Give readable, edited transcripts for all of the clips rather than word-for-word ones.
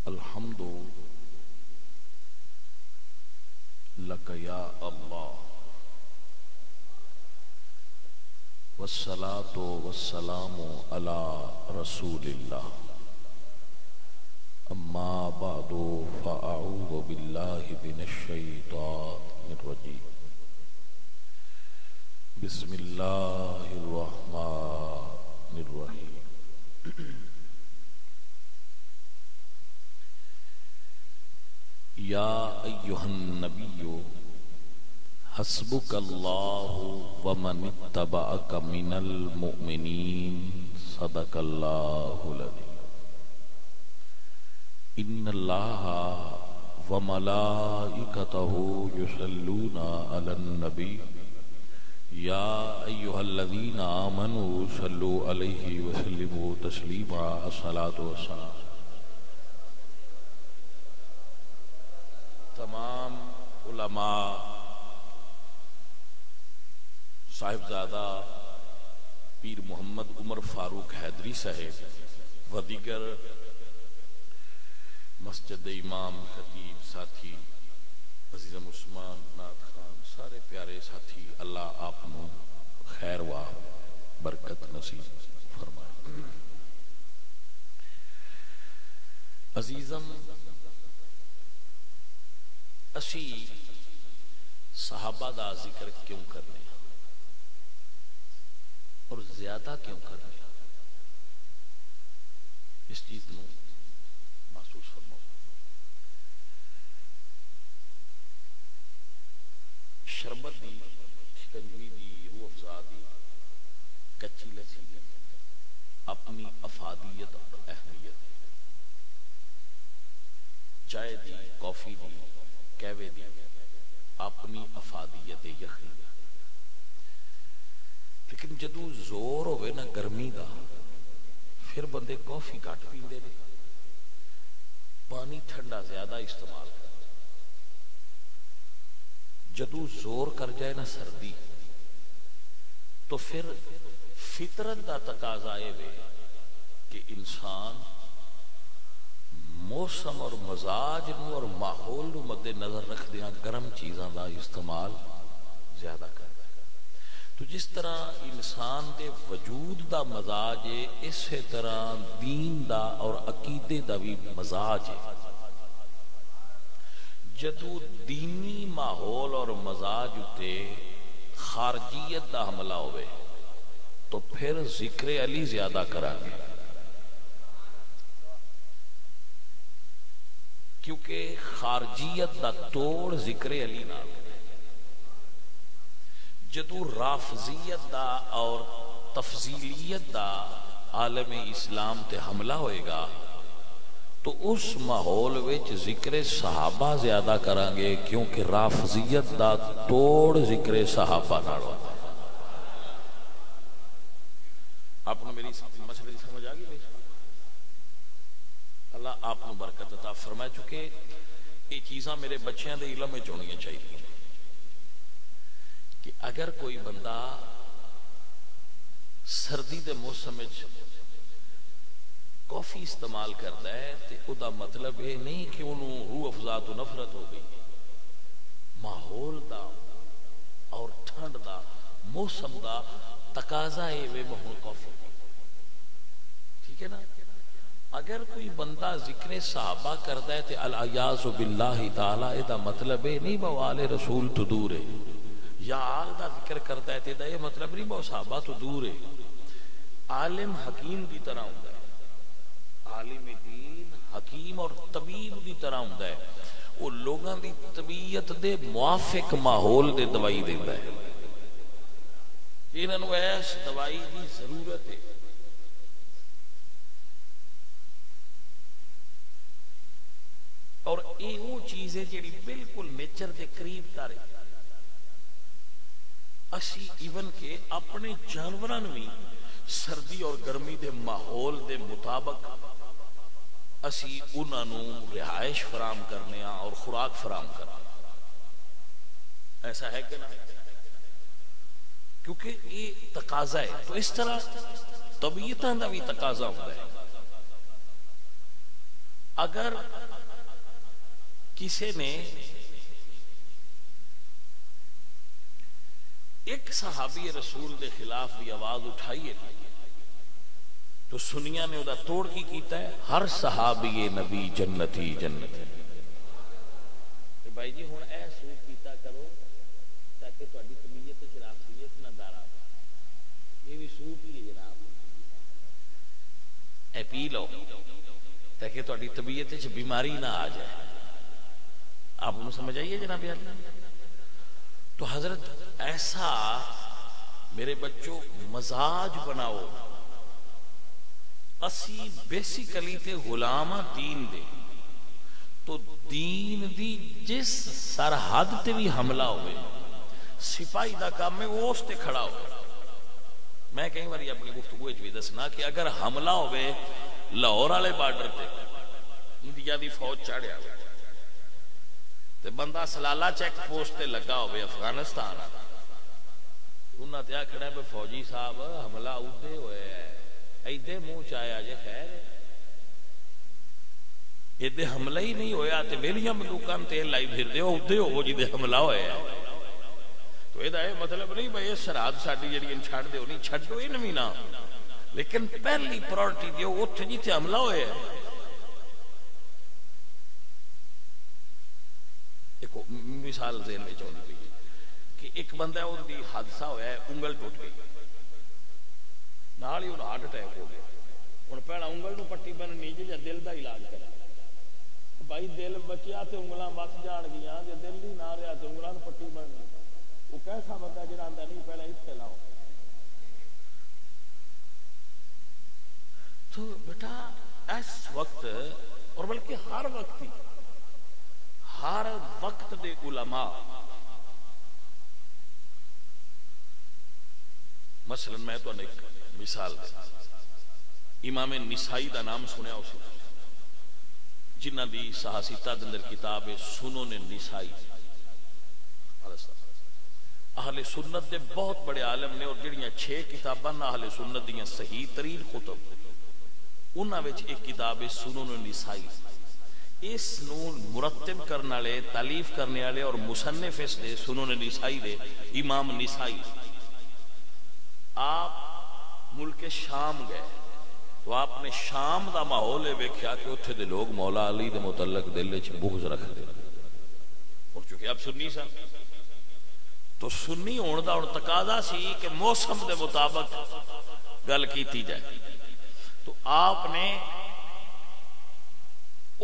الحمد لك يا الله والصلاة والسلام على رسول الله أما بعد فأعوذ بالله من الشيطان الرجيم بسم الله الرحمن الرحيم يا أيها النبي حسبك الله ومن اتبعك من المؤمنين صدق الله العظيم إن الله وملائكته يصلون على النبي يا أيها الذين آمنوا صلوا عليه وسلموا تسليما الصلاة والسلام تمام علماء صاحبزادہ پیر محمد عمر فاروق حیدری صاحب و دیگر مسجد امام خطیب ساتھی عزیزم عثمان نات خان سارے پیارے ساتھی اللہ آپ نو خیر و برکت نصیب فرمائے. عزیزم اسی صحابہ دا ذکر کیوں کرنے اور زیادہ کیوں کرنے اس چیز نو محسوس فرماؤ. شربت دی، شکنجوی دی، روح افزا دی، کچی لسی دی اپنی افادیت اور اہمیت، چائے دی، کافی دی، کہوے دی اپنی افادیت یقین. لیکن جدو زور ہوئے نا گرمی دا پھر بندے کافی کٹ پیندے نے، پانی ٹھنڈا زیادہ استعمال کر. جدو زور کر جائے نا سردی تو پھر فطرت دا تقاضا ہے کہ انسان موسم اور مزاج نو اور ماحول نو مد نظر رکھ دیا گرم چیزاں دا استعمال زیادہ کرتا ہے. تو جس طرح انسان دے وجود دا مزاج ہے اسی طرح دین دا اور عقیدے دا بھی مزاج ہے. جدو دینی ماحول اور مزاج اتے خارجیت دا حملہ ہوئے تو پھر ذکر علی زیادہ کرانگے، کیونکہ خارجیت دا توڑ ذکر علی نہ. جدو رافضیت دا اور تفضیلیت دا عالم اسلام تے حملہ ہوئے گا تو اس ماحول وچ ذکر صحابہ زیادہ کرانگے، کیونکہ رافضیت دا توڑ ذکر صحابہ نہ ہوتا. آپ نے میری مسئلے کی سمجھ آگئی بھائی؟ اللہ آپ کو برکت عطا فرمائے. چکے یہ چیزاں میرے بچیاں دے علم میں چونیاں چاہیے کہ اگر کوئی بندہ سردی دے موسم وچ کافی استعمال کرتا ہے تو او دا مطلب یہ نہیں کہ انہوں روح افزا تو نفرت ہو گئی. ماحول دا اور ٹھنڈ دا موسم دا تقاضا ہے وہ بہن کافی. ٹھیک ہے نا؟ اگر کوئی بندہ ذکر صحابہ کرتا ہے تو العیاذ باللہ تعالی دا مطلب ہے نہیں بو آل رسول تو دور ہے، یا آل دا ذکر کرتا ہے تو یہ مطلب نہیں بو صحابہ تو دور ہے. عالم حکیم دی طرح ہوتا ہے، عالم دین حکیم اور طبیب دی طرح ہوتا ہے. وہ لوگاں دی طبیعت دے موافق ماحول دے دوائی دیتا ہے. انہوں نے ایس دوائی دی ضرورت ہے. اور یہ وہ چیز ہے جیڑی بالکل نیچر دے قریب تارے. اسی ایون کے اپنے جانوران بھی سردی اور گرمی دے ماحول دے مطابق اسی انہوں رہائش فراہم کرنے اور خوراک فراہم کرنے. ایسا ہے کہ نہیں؟ کیونکہ یہ تقاضا ہے. تو اس طرح طبیعتاں دا بھی تقاضا ہوتا ہے. اگر کسی نے ایک صحابی رسول دے خلاف بھی آواز اٹھائی ہے تو سنیا نے وہ توڑ کی کیتا ہے ہر صحابی نبی جنتی جنتی. بھائی جی ہوں اے سو کیتا کرو تاکہ تہاڈی طبیعت شرافیت نہ دار آوے. یہ بھی سوٹ ہی ہے جناب, اے پی لو تاکہ تہاڈی طبیعت وچ بیماری نہ آ جائے. آپ کو سمجھ آئیے جناب یار. تو حضرت ایسا میرے بچوں مزاج بناؤ. اسی بیسیکلی تے غلام دین دے, تو دین دی جس سرحد تے بھی حملہ ہوئے سپاہی دا کام ہے وہ اس تے کھڑا ہوئے. میں کئی باری اپنی گفتگو بھی دسنا کہ اگر حملہ ہوئے لاہور والے بارڈر تے انڈیا دی فوج چڑھیا ہوئے تے بندہ سلالہ چیک پوسٹ تے لگا ہوئے افغانستان, انہاں تے آکھنا ہے فوجی صاحب حملہ ادھے ہوئے ہے ایدے منہ چایا جے خیر ایدے حملہ ہی نہیں ہویا تے ویلیاں بندوقاں تیل لائی پھر دے ادھے ہو جی دے حملہ ہوئے ہے. تو یہ مطلب نہیں بھائی سرحد ساڈی جڑی چھڑ دیو نہیں چھڈو ہی نہیں نا, لیکن پہلی پرائورٹی دیو اوتھے جتھے حملہ ہوئے ہے. ایک مثال ذہن میں چاہیے پئی کہ ایک بندہ ہے دی حادثہ ہویا ہے, انگل ٹوٹ گئی, نال ہی ہارٹ اٹیک ہو گیا. ہن پہلا انگل نو پٹی بننی جی یا دل دا علاج کرا. بھائی دل بچیا تے انگلاں بچ جان گیاں, جے دل ہی نہ رہیا تے انگلاں نو پٹی بننی. وہ کیسا بندہ جڑا آندا نہیں پہلا اتنے لاؤ. تو بیٹا اس وقت اور بلکہ ہر وقت ہی ہر وقت دے علماء, مثلا میں تو ایک مثال دے, امام نسائی دا نام سنیا ہو سی جنہ دی صحاحیتہ دے اندر کتاب سنن نسائی. اہل سنت دے بہت بڑے عالم نے, اور جڑیاں 6 کتاباں اہل سنت دیاں صحیح ترین خطب, انہاں وچ ایک کتاب ہے سنن نسائی. اس نو مرتب کرنے والے, تالیف کرنے والے اور مصنف اس دے سنن نسائی دے امام نسائی. آپ ملک شام گئے تو آپ نے شام دا ماحول ویکھیا کہ اتھے دے لوگ مولا علی دے متعلق دل وچ بغض رکھدے, اور چونکہ آپ سنی سن تو سنی ہون دا ہن تقاضا سی کہ موسم دے مطابق گل کیتی جائے. تو آپ نے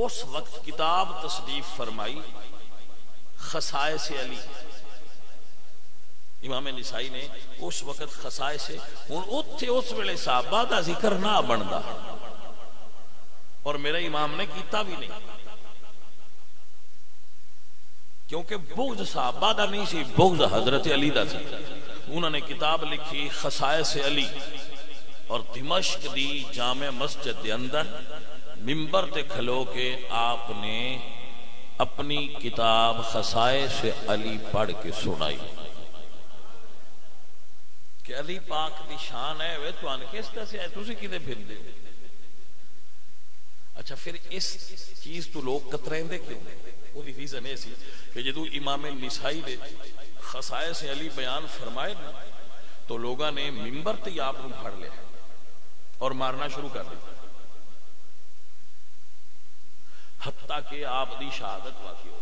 اس وقت کتاب تصنیف فرمائی خصائص علی. امام نسائی نے اس وقت خصائص, ہن اوتھے اس ویلے صحابہ دا ذکر نہ بندا, اور میرے امام نے کیتا بھی نہیں, کیونکہ بغض صحابہ دا نہیں سی, بغض حضرت علی دا سی. انہوں نے کتاب لکھی خصائص علی, اور دمشق دی جامع مسجد دے اندر منبر تے کھلو کے آپ نے اپنی کتاب خصائص علی پڑھ کے سنائی کہ علی پاک دی شان ہے وہ تو ان کس طرح سے ہے, تسی کدے پھر دے. اچھا پھر اس چیز تو لوگ کترائندے کیوں؟ وہ دی ریزن ہے سی کہ جدو امام نسائی دے خصائص علی بیان فرمائے نا تو لوگاں نے منبر تے آپ کو پھڑ لیا اور مارنا شروع کر دیا, حتیٰ کہ آپ دی شہادت واقع ہو گئی.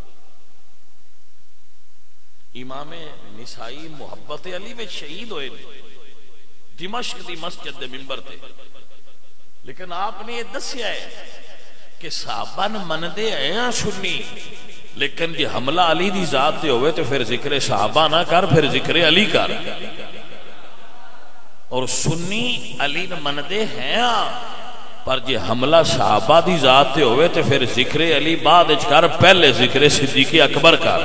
امام نسائی محبت علی میں شہید ہوئے دمشق دی مسجد دے منبر تے, لیکن آپ نے یہ دسیا ہے کہ صحابہ نے من دے ہیں سنی, لیکن جی حملہ علی دی ذات دے ہوئے تو پھر ذکر صحابہ نہ کر, پھر ذکر علی کر. اور سنی علی نے من دے ہیں, پر جی حملہ صحابہ دی ذات دے ہوئے تو پھر ذکر علی بعد اچ کر, پہلے ذکر صدیق اکبر کر.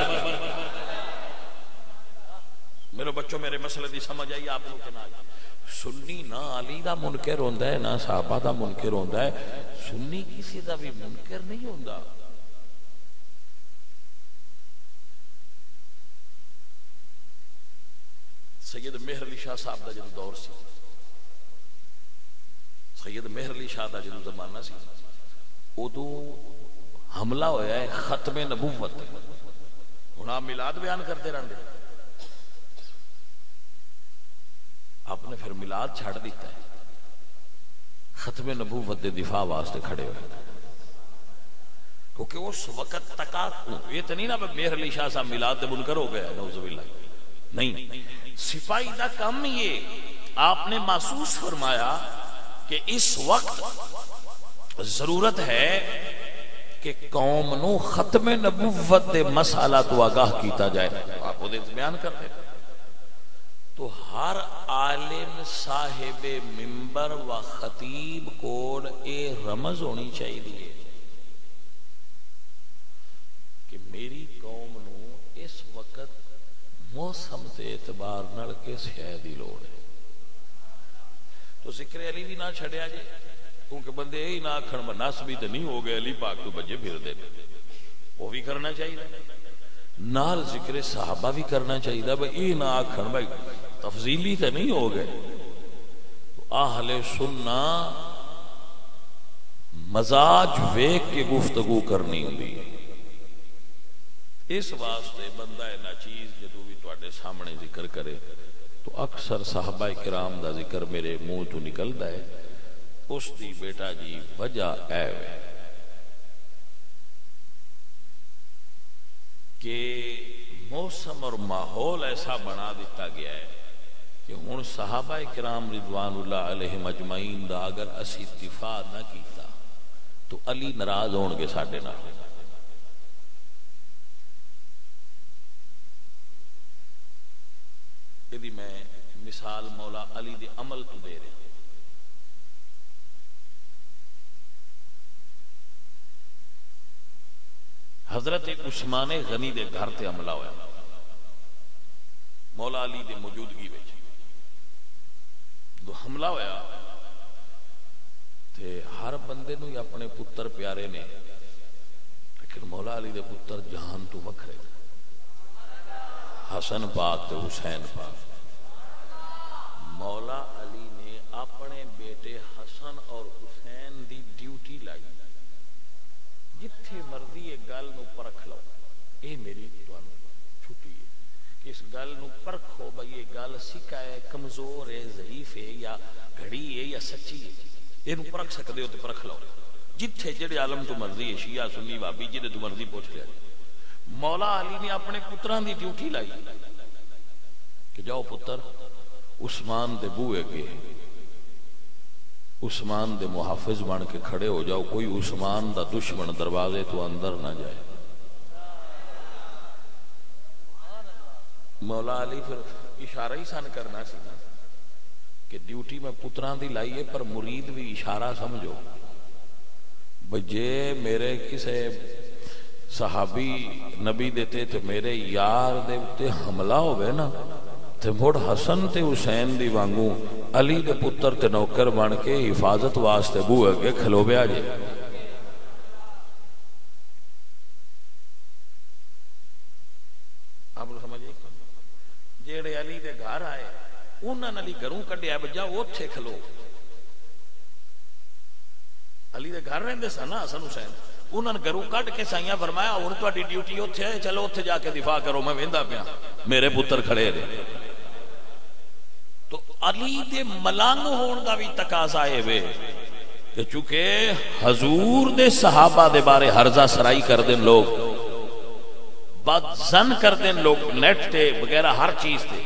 میرے بچوں میرے مسئلے دی سمجھ آئی آپ لوگ کے نہ آئی. سنی نہ علی دا منکر ہوندا ہے نہ صحابہ دا منکر ہوندا ہے, سنی کسی دا بھی منکر نہیں ہوندا. سید مہر علی شاہ صاحب دا جدو دور سی, سید مہر علی شاہ دا جدو زمانہ سی, ادو حملہ ہویا ہے ختم نبوت. ہوں آپ میلاد بیان کرتے رہتے، آپ نے پھر میلاد چھڑ دیتا ہے، ختم نبوت دے دفاع واسطے کھڑے ہوئے. کیونکہ اس وقت تک یہ تو نہیں نا میر علی شاہ صاحب میلاد دے منکر ہو گیا، نعوذ باللہ، نہیں. سپاہی دا کام یہ آپ نے محسوس فرمایا کہ اس وقت ضرورت ہے کہ قوم نو ختم نبوت دے مسئلہ تو آگاہ کیتا جائے. آپ وہ بیان کرتے تو ہر عالم صاحب منبر و خطیب کو اے رمز ہونی چاہیے کہ میری قوم نو اس وقت موسم سے اعتبار نال کس شے دی لوڑ ہے. تو ذکر علی بھی نہ چھڑیا جائے، کیونکہ بندے یہی نہ آکھن نس بھی تو نہیں ہو گئے علی پاک تو بجے پھر دے، وہ بھی کرنا چاہیے. نال ذکر صحابہ بھی کرنا چاہیے بھائی یہ نہ آکھن بھائی تفضیلی تو نہیں ہو گئے. اہل سننا مزاج ویک کے گفتگو کرنی ہوندی ہے. اس واسطے بندہ ناچیز جدو بھی تواڈے سامنے ذکر کرے تو اکثر صحابہ کرام دا ذکر میرے منہ تو نکلدا ہے. اس دی بیٹا جی وجہ اے کہ موسم اور ماحول ایسا بنا دیتا گیا ہے کہ ہن صحابہ کرام رضوان اللہ علیہم اجمعین دا اگر اسی دفاع نہ کیتا تو علی ناراض ہون گے ساڈے نال. یہ میں مثال مولا علی دے عمل تو دے رہا. حضرت عثمان غنی دے گھر تے حملہ ہویا مولا علی دے موجودگی وچ. دو حملہ ہویا تے ہر بندے نو اپنے پتر پیارے نے، لیکن مولا علی دے پتر جہان تو وکھرے، حسن پاک تے حسین پاک. مولا علی نے اپنے بیٹے حسن اور حسین دی ڈیوٹی لائی، جتھے مرضی یہ گل نو پرکھ لو، اے میری تانوں چھٹی ہے کہ اس گل نو پرکھو بھئی یہ گل سکا ہے، کمزور ہے، ضعیف ہے، یا گھڑی ہے یا سچی ہے. یہ نو پرکھ سکتے ہو تو پرکھ لو، جتھے جڑے عالم تو مرضی ہے، شیعہ سنی وہابی جڑے تو مرضی پوچھ لیا. مولا علی نے اپنے پتراں دی ڈیوٹی لائی کہ جاؤ پتر عثمان دے بوئے کے عثمان دے محافظ بن کے کھڑے ہو جاؤ، کوئی عثمان دا دشمن دروازے تو اندر نہ جائے. مولا علی پھر اشارہ ہی سن کرنا سی نا کہ ڈیوٹی میں پتران دی لائیے، پر مرید بھی اشارہ سمجھو بجے میرے کسے صحابی نبی دیتے تو میرے یار دے تے حملہ ہوئے نا تے مڑ حسن تے حسین دی وانگوں علی دے پتر تے نوکر بن کے حفاظت واسطے بو اگے کھلو بیا جے. آپ لوگ سمجھے جیڑے علی دے گھر آئے انہاں علی گھروں کڈیا بجا اوتھے کھلو. علی دے گھر رہندے سن نا حسن حسین، انہاں نے گھروں کڈ کے سائیاں فرمایا ہن تہاڈی ڈیوٹی اوتھے ہے، چلو اوتھے جا کے دفاع کرو، میں ویندا پیا میرے پتر کھڑے نے. تو علی دے ملنگ ہون دا بھی تقاضا ہے وے کہ چونکہ حضور دے صحابہ دے بارے ہرزہ سرائی کر دیں لوگ، بد زن کر دیں لوگ نیٹ تے وغیرہ ہر چیز تے.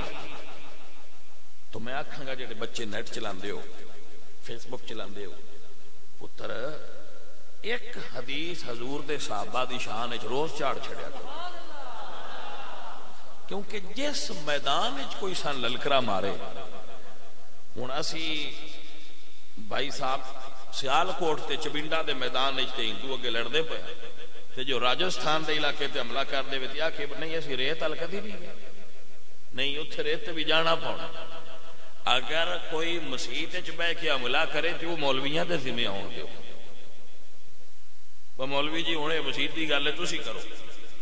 تو میں آکھاں گا جڑے بچے نیٹ چلاندے ہو، فیس بک چلاندے ہو، پتر ایک حدیث حضور دے صحابہ دی شان وچ روز چاڑ چھڑیا کرو، کیونکہ جس میدان وچ کوئی سن للکرا مارے. ہن اسی بھائی صاحب سیال کوٹ تے چبنڈا دے میدان وچ تے ہندو اگے لڑدے پے تے جو راجستھان دے علاقے تے حملہ کر دے وچ آکھے نہیں اسی ریت ال کدی نہیں اوتھے ریت تے بھی جانا پونا. اگر کوئی مسجد وچ بیٹھ کے حملہ کرے تے او مولویاں دے ذمہ ہون دیو. وہ مولوی جی ہن مسجد دی گل ہے تسی کرو.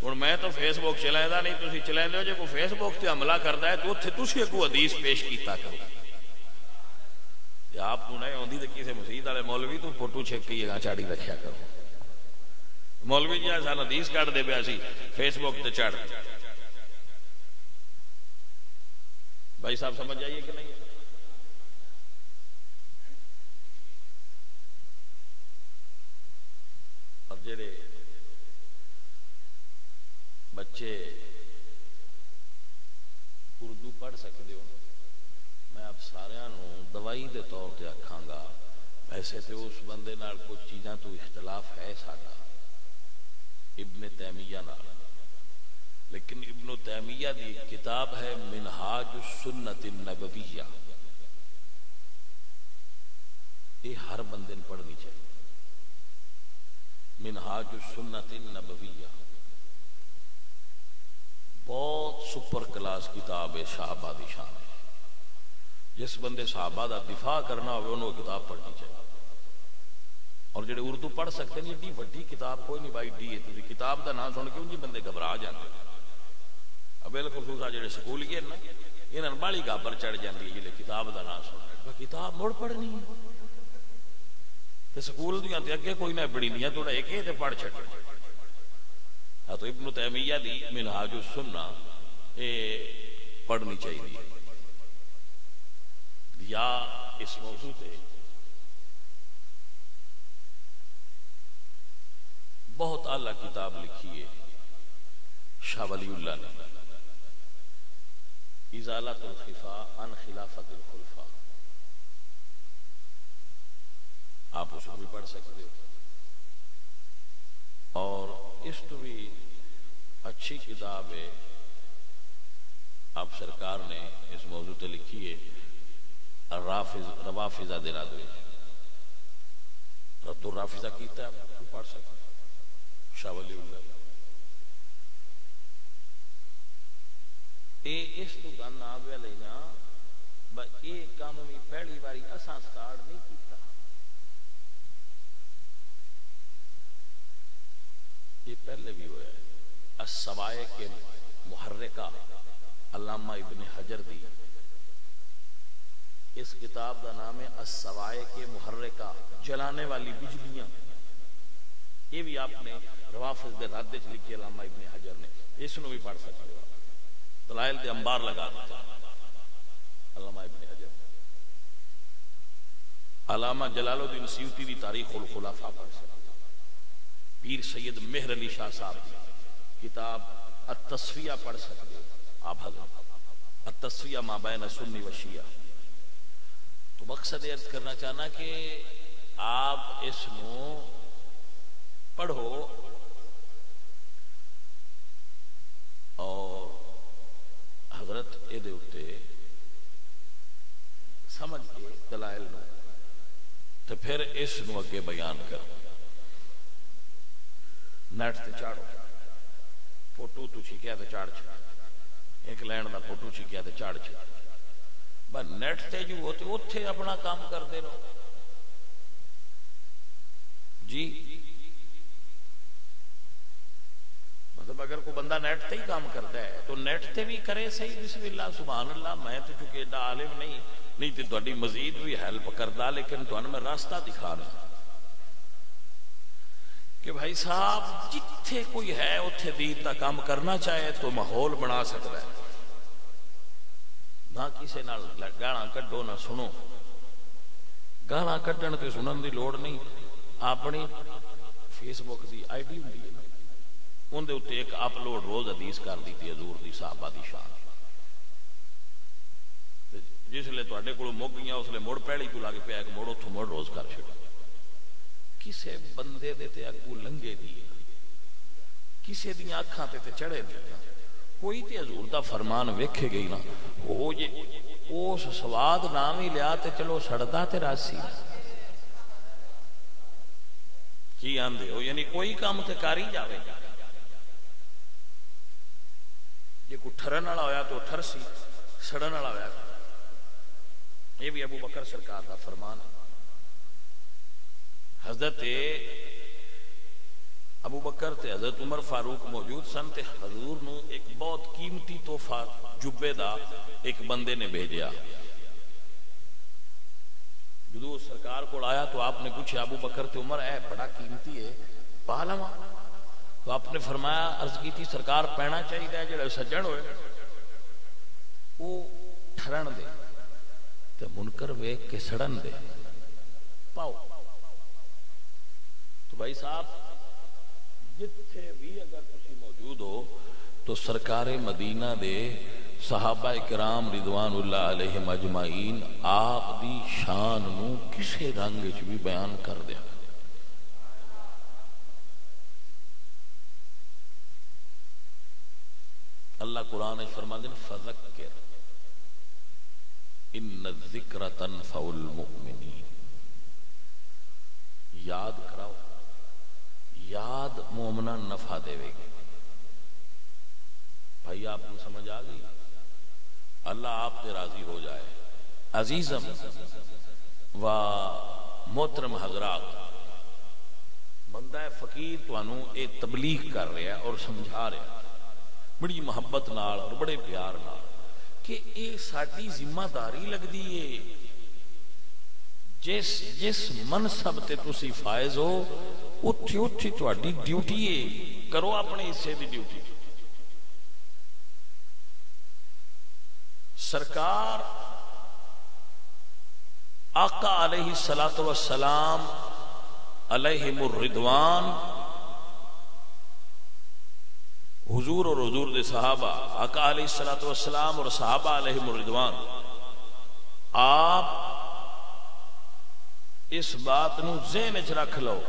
ہن میں تو فیس بک چلائدا نہیں، تسی چلائندے ہو، جے کوئی فیس بک تے حملہ کردا ہے تو اوتھے تسی کوئی حدیث پیش کیتا کرو. آپ کو نہیں ہوندی تے کسے مسجد والے مولوی تو فوٹو چھک کے چاڑی رکھیا کرو. مولوی جی سان حدیث کٹ دے پیا سی فیس بک تے چڑھ. بھائی صاحب سمجھ آئیے کہ نہیں؟ اور جڑے بچے اردو پڑھ سکتے ہو میں آپ سارے دوائی دے طور تے آکھاں گا. ویسے تو اس بندے نال کچھ چیزاں تو اختلاف ہے ساڈا ابن تیمیہ نال، لیکن ابن تیمیہ دی کتاب ہے منہاج السنت النبویہ، یہ ہر بندے نے پڑھنی چاہیے. منہاج السنت النبویہ بہت سپر کلاس کتاب ہے، صحابہ دی شان ہے. جس بندے صحابہ دا دفاع کرنا ہوئے انہوں کتاب پڑھنی چاہیے. اور جڑے اردو پڑھ سکتے ہیں ایڈی وڈی کتاب کوئی نہیں بھائی ڈی ہے، تھی کتاب دا نام سن کے انجی بندے گھبرا جاتے ہیں. بالخصوص جڑے سکول گئے نا انہوں نے بالی گابر چڑھ جاتی ہے جی کتاب دا نام سن کتاب مڑ پڑھنی ہے. سکول دیا اگے کوئی نہ پڑھی دیا تھوڑا ایک ہی پڑھ چڑھ. ہاں تو ابن تیمیہ دی منہاج السنہ یہ پڑھنی چاہیے. یا اس موضوع تے بہت اعلیٰ کتاب لکھی ہے شاہ ولی اللہ نے، ازالۃ الخفاء عن خلافت الخلفاء. آپ اس کو بھی پڑھ سکتے ہو. اور اس تو بھی اچھی کتاب ہے آپ سرکار نے اس موضوع تے لکھی ہے روافضہ دے رادوی رد الرافضہ کیتا ہے، آپ پڑھ سکتے شاہ ولی اللہ. اس تو گن آوے لینا یہ کام بھی پہلی باری اساں سٹارٹ نہیں کیتا. یہ پہلے بھی ہوا ہے. السوائق محرکہ علامہ ابن حجر دی اس کتاب کا نام ہے السوائق محرکہ، جلانے والی بجلیاں. یہ بھی آپ نے روافض دے رد وچ لکھی علامہ ابن حجر نے، اس نو بھی پڑھ سکتے ہو. دلائل دے انبار لگا دیتا علامہ ابن حجر. علامہ جلال الدین سیوطی دی تاریخ الخلفاء پڑھ سکتے. پیر سید مہر علی شاہ صاحب کی کتاب التصفیہ پڑھ سکتے ہو آپ حضرت، التصفیہ ما بین سنی و شیعہ. تو مقصد عرض کرنا چاہنا کہ آپ اس نو پڑھو اور حضرت اے دے اتے سمجھ کے دلائل نو تو پھر اس نو اگے بیان کرو. نیٹ تے چاڑو، فوٹو تو چھکیا تے چاڑ چھا، ایک لین دا فوٹو چھکیا تے چاڑ چھا. بس نیٹ تے جو ہوتے اتھے اپنا کام کرتے رہو جی. مطلب اگر کوئی بندہ نیٹ تے ہی کام کرتا ہے تو نیٹ تے بھی کرے صحیح بسم اللہ سبحان اللہ. میں تو چونکہ ایڈا عالم نہیں تو تہاڈی مزید بھی ہیلپ کردا، لیکن تہاڈا میں راستہ دکھانا کہ بھائی صاحب جتھے کوئی ہے اتھے دین دا کام کرنا چاہے تو ماحول بنا سکتا ہے. نہ کسی نال گانا کڈو نہ سنو. گانا کڈن تے سنن دی لوڑ نہیں. اپنی face book the I D ہوندی ہے اون دے اوتے ایک اپلوڈ روز حدیث کر دیتی حضور دی صحابہ دی شان. جس لے تواڈے کول مک گئیاں اس لے مڑ پہلی کو لا کے پیا کہ مڑ اتھوں مڑ روز کر چھڈا. کسے بندے دے تے اگوں لنگے دی کسے دیاں اکھاں تے چڑھے دی کوئی تے حضور دا فرمان ویکھے گئی نا ہو جے اس سواد نام ہی لیا تے چلو سڑدا تے راسی کی آندے ہو. یعنی کوئی کام تے کاری جاوے. جے کوئی ٹھرن والا ہویا تو ٹھرسی، سڑن والا ہویا. یہ بھی ابو بکر سرکار دا فرمان ہے. حضرت ابو بکر تے حضرت عمر فاروق موجود سن تے حضور نو ایک بہت قیمتی تحفہ جبے دا ایک بندے نے بھیجیا. جدو سرکار کو آیا تو آپ نے پوچھا ابو بکر تے عمر ہے بڑا قیمتی ہے پا لواں؟ تو آپ نے فرمایا عرض کی تھی سرکار پینا چاہیے جڑے سجن ہوئے وہ ٹھرن دے تے منکر ویکھ کے سڑن دے پاؤ. تو بھائی صاحب جتھے بھی اگر تسی موجود ہو تو سرکار مدینہ دے صحابہ کرام رضوان اللہ علیہم اجمعین آپ دی شان نو کسے رنگ وچ بھی بیان کر دیا. اللہ قرآن فرماتے ہیں فذکر ان الذکر تنفع المؤمنین. یاد کراؤ، یاد مومنہ نفع دے گی. بھائی آپ کو سمجھ آ گئی؟ اللہ آپ سے راضی ہو جائے. عزیزم و محترم حضرات، بندہ فقیر توانوں اے تبلیغ کر رہا ہے اور سمجھا رہا ہے بڑی محبت نال اور بڑے پیار نال کہ اے ساڈی ذمہ داری لگدی ہے. جس منصب تے تسی فائز ہو اتھی اتھی تہاڈی ڈیوٹی ہے، کرو اپنے حصے دی ڈیوٹی. سرکار آقا علیہ الصلوۃ والسلام علیہم الرضوان، حضور اور حضور دے صحابہ، آقا علیہ الصلوۃ والسلام اور صحابہ علیہم الرضوان، آپ اس بات نو ذہن وچ رکھ لو،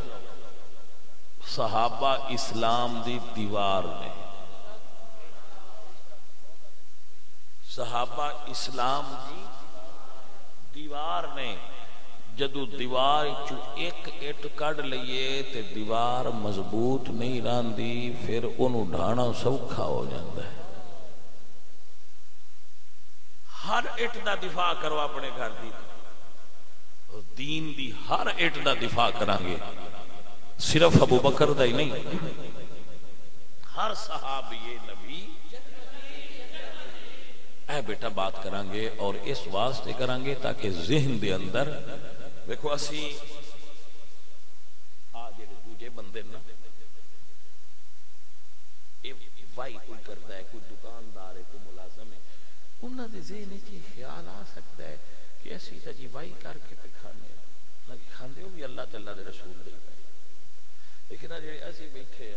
صحابہ اسلام دی دیوار نے. صحابہ اسلام دی دیوار نے. جدو دیوار چو ایک اٹ کڑ لئیے تے دیوار مضبوط نہیں راندی، پھر انہوں ڈھانا سوکھا ہو جاندہ ہے. ہر اٹ دا دفاع کرو اپنے گھر دی، دین دی ہر اٹ دا دفاع کرانگے، صرف ابو بکر دا ہی نہیں، ہر صحابی نبی. اے بیٹا بات کرانگے اور اس واسطے کرانگے تاکہ ذہن دے اندر دیکھو اسی آج دوجے بندے نا وائی کوئی کرتا ہے، کوئی دکاندار ہے، کوئی ملازم ہے، انہاں دے ذہن وچ خیال آ سکتا ہے کہ اسی تا جی وائی کر کے تے کھانے نہ کہ کھاندے ہو بھی اللہ تعالی دے رسول دے. لیکن اج اسی بیٹھے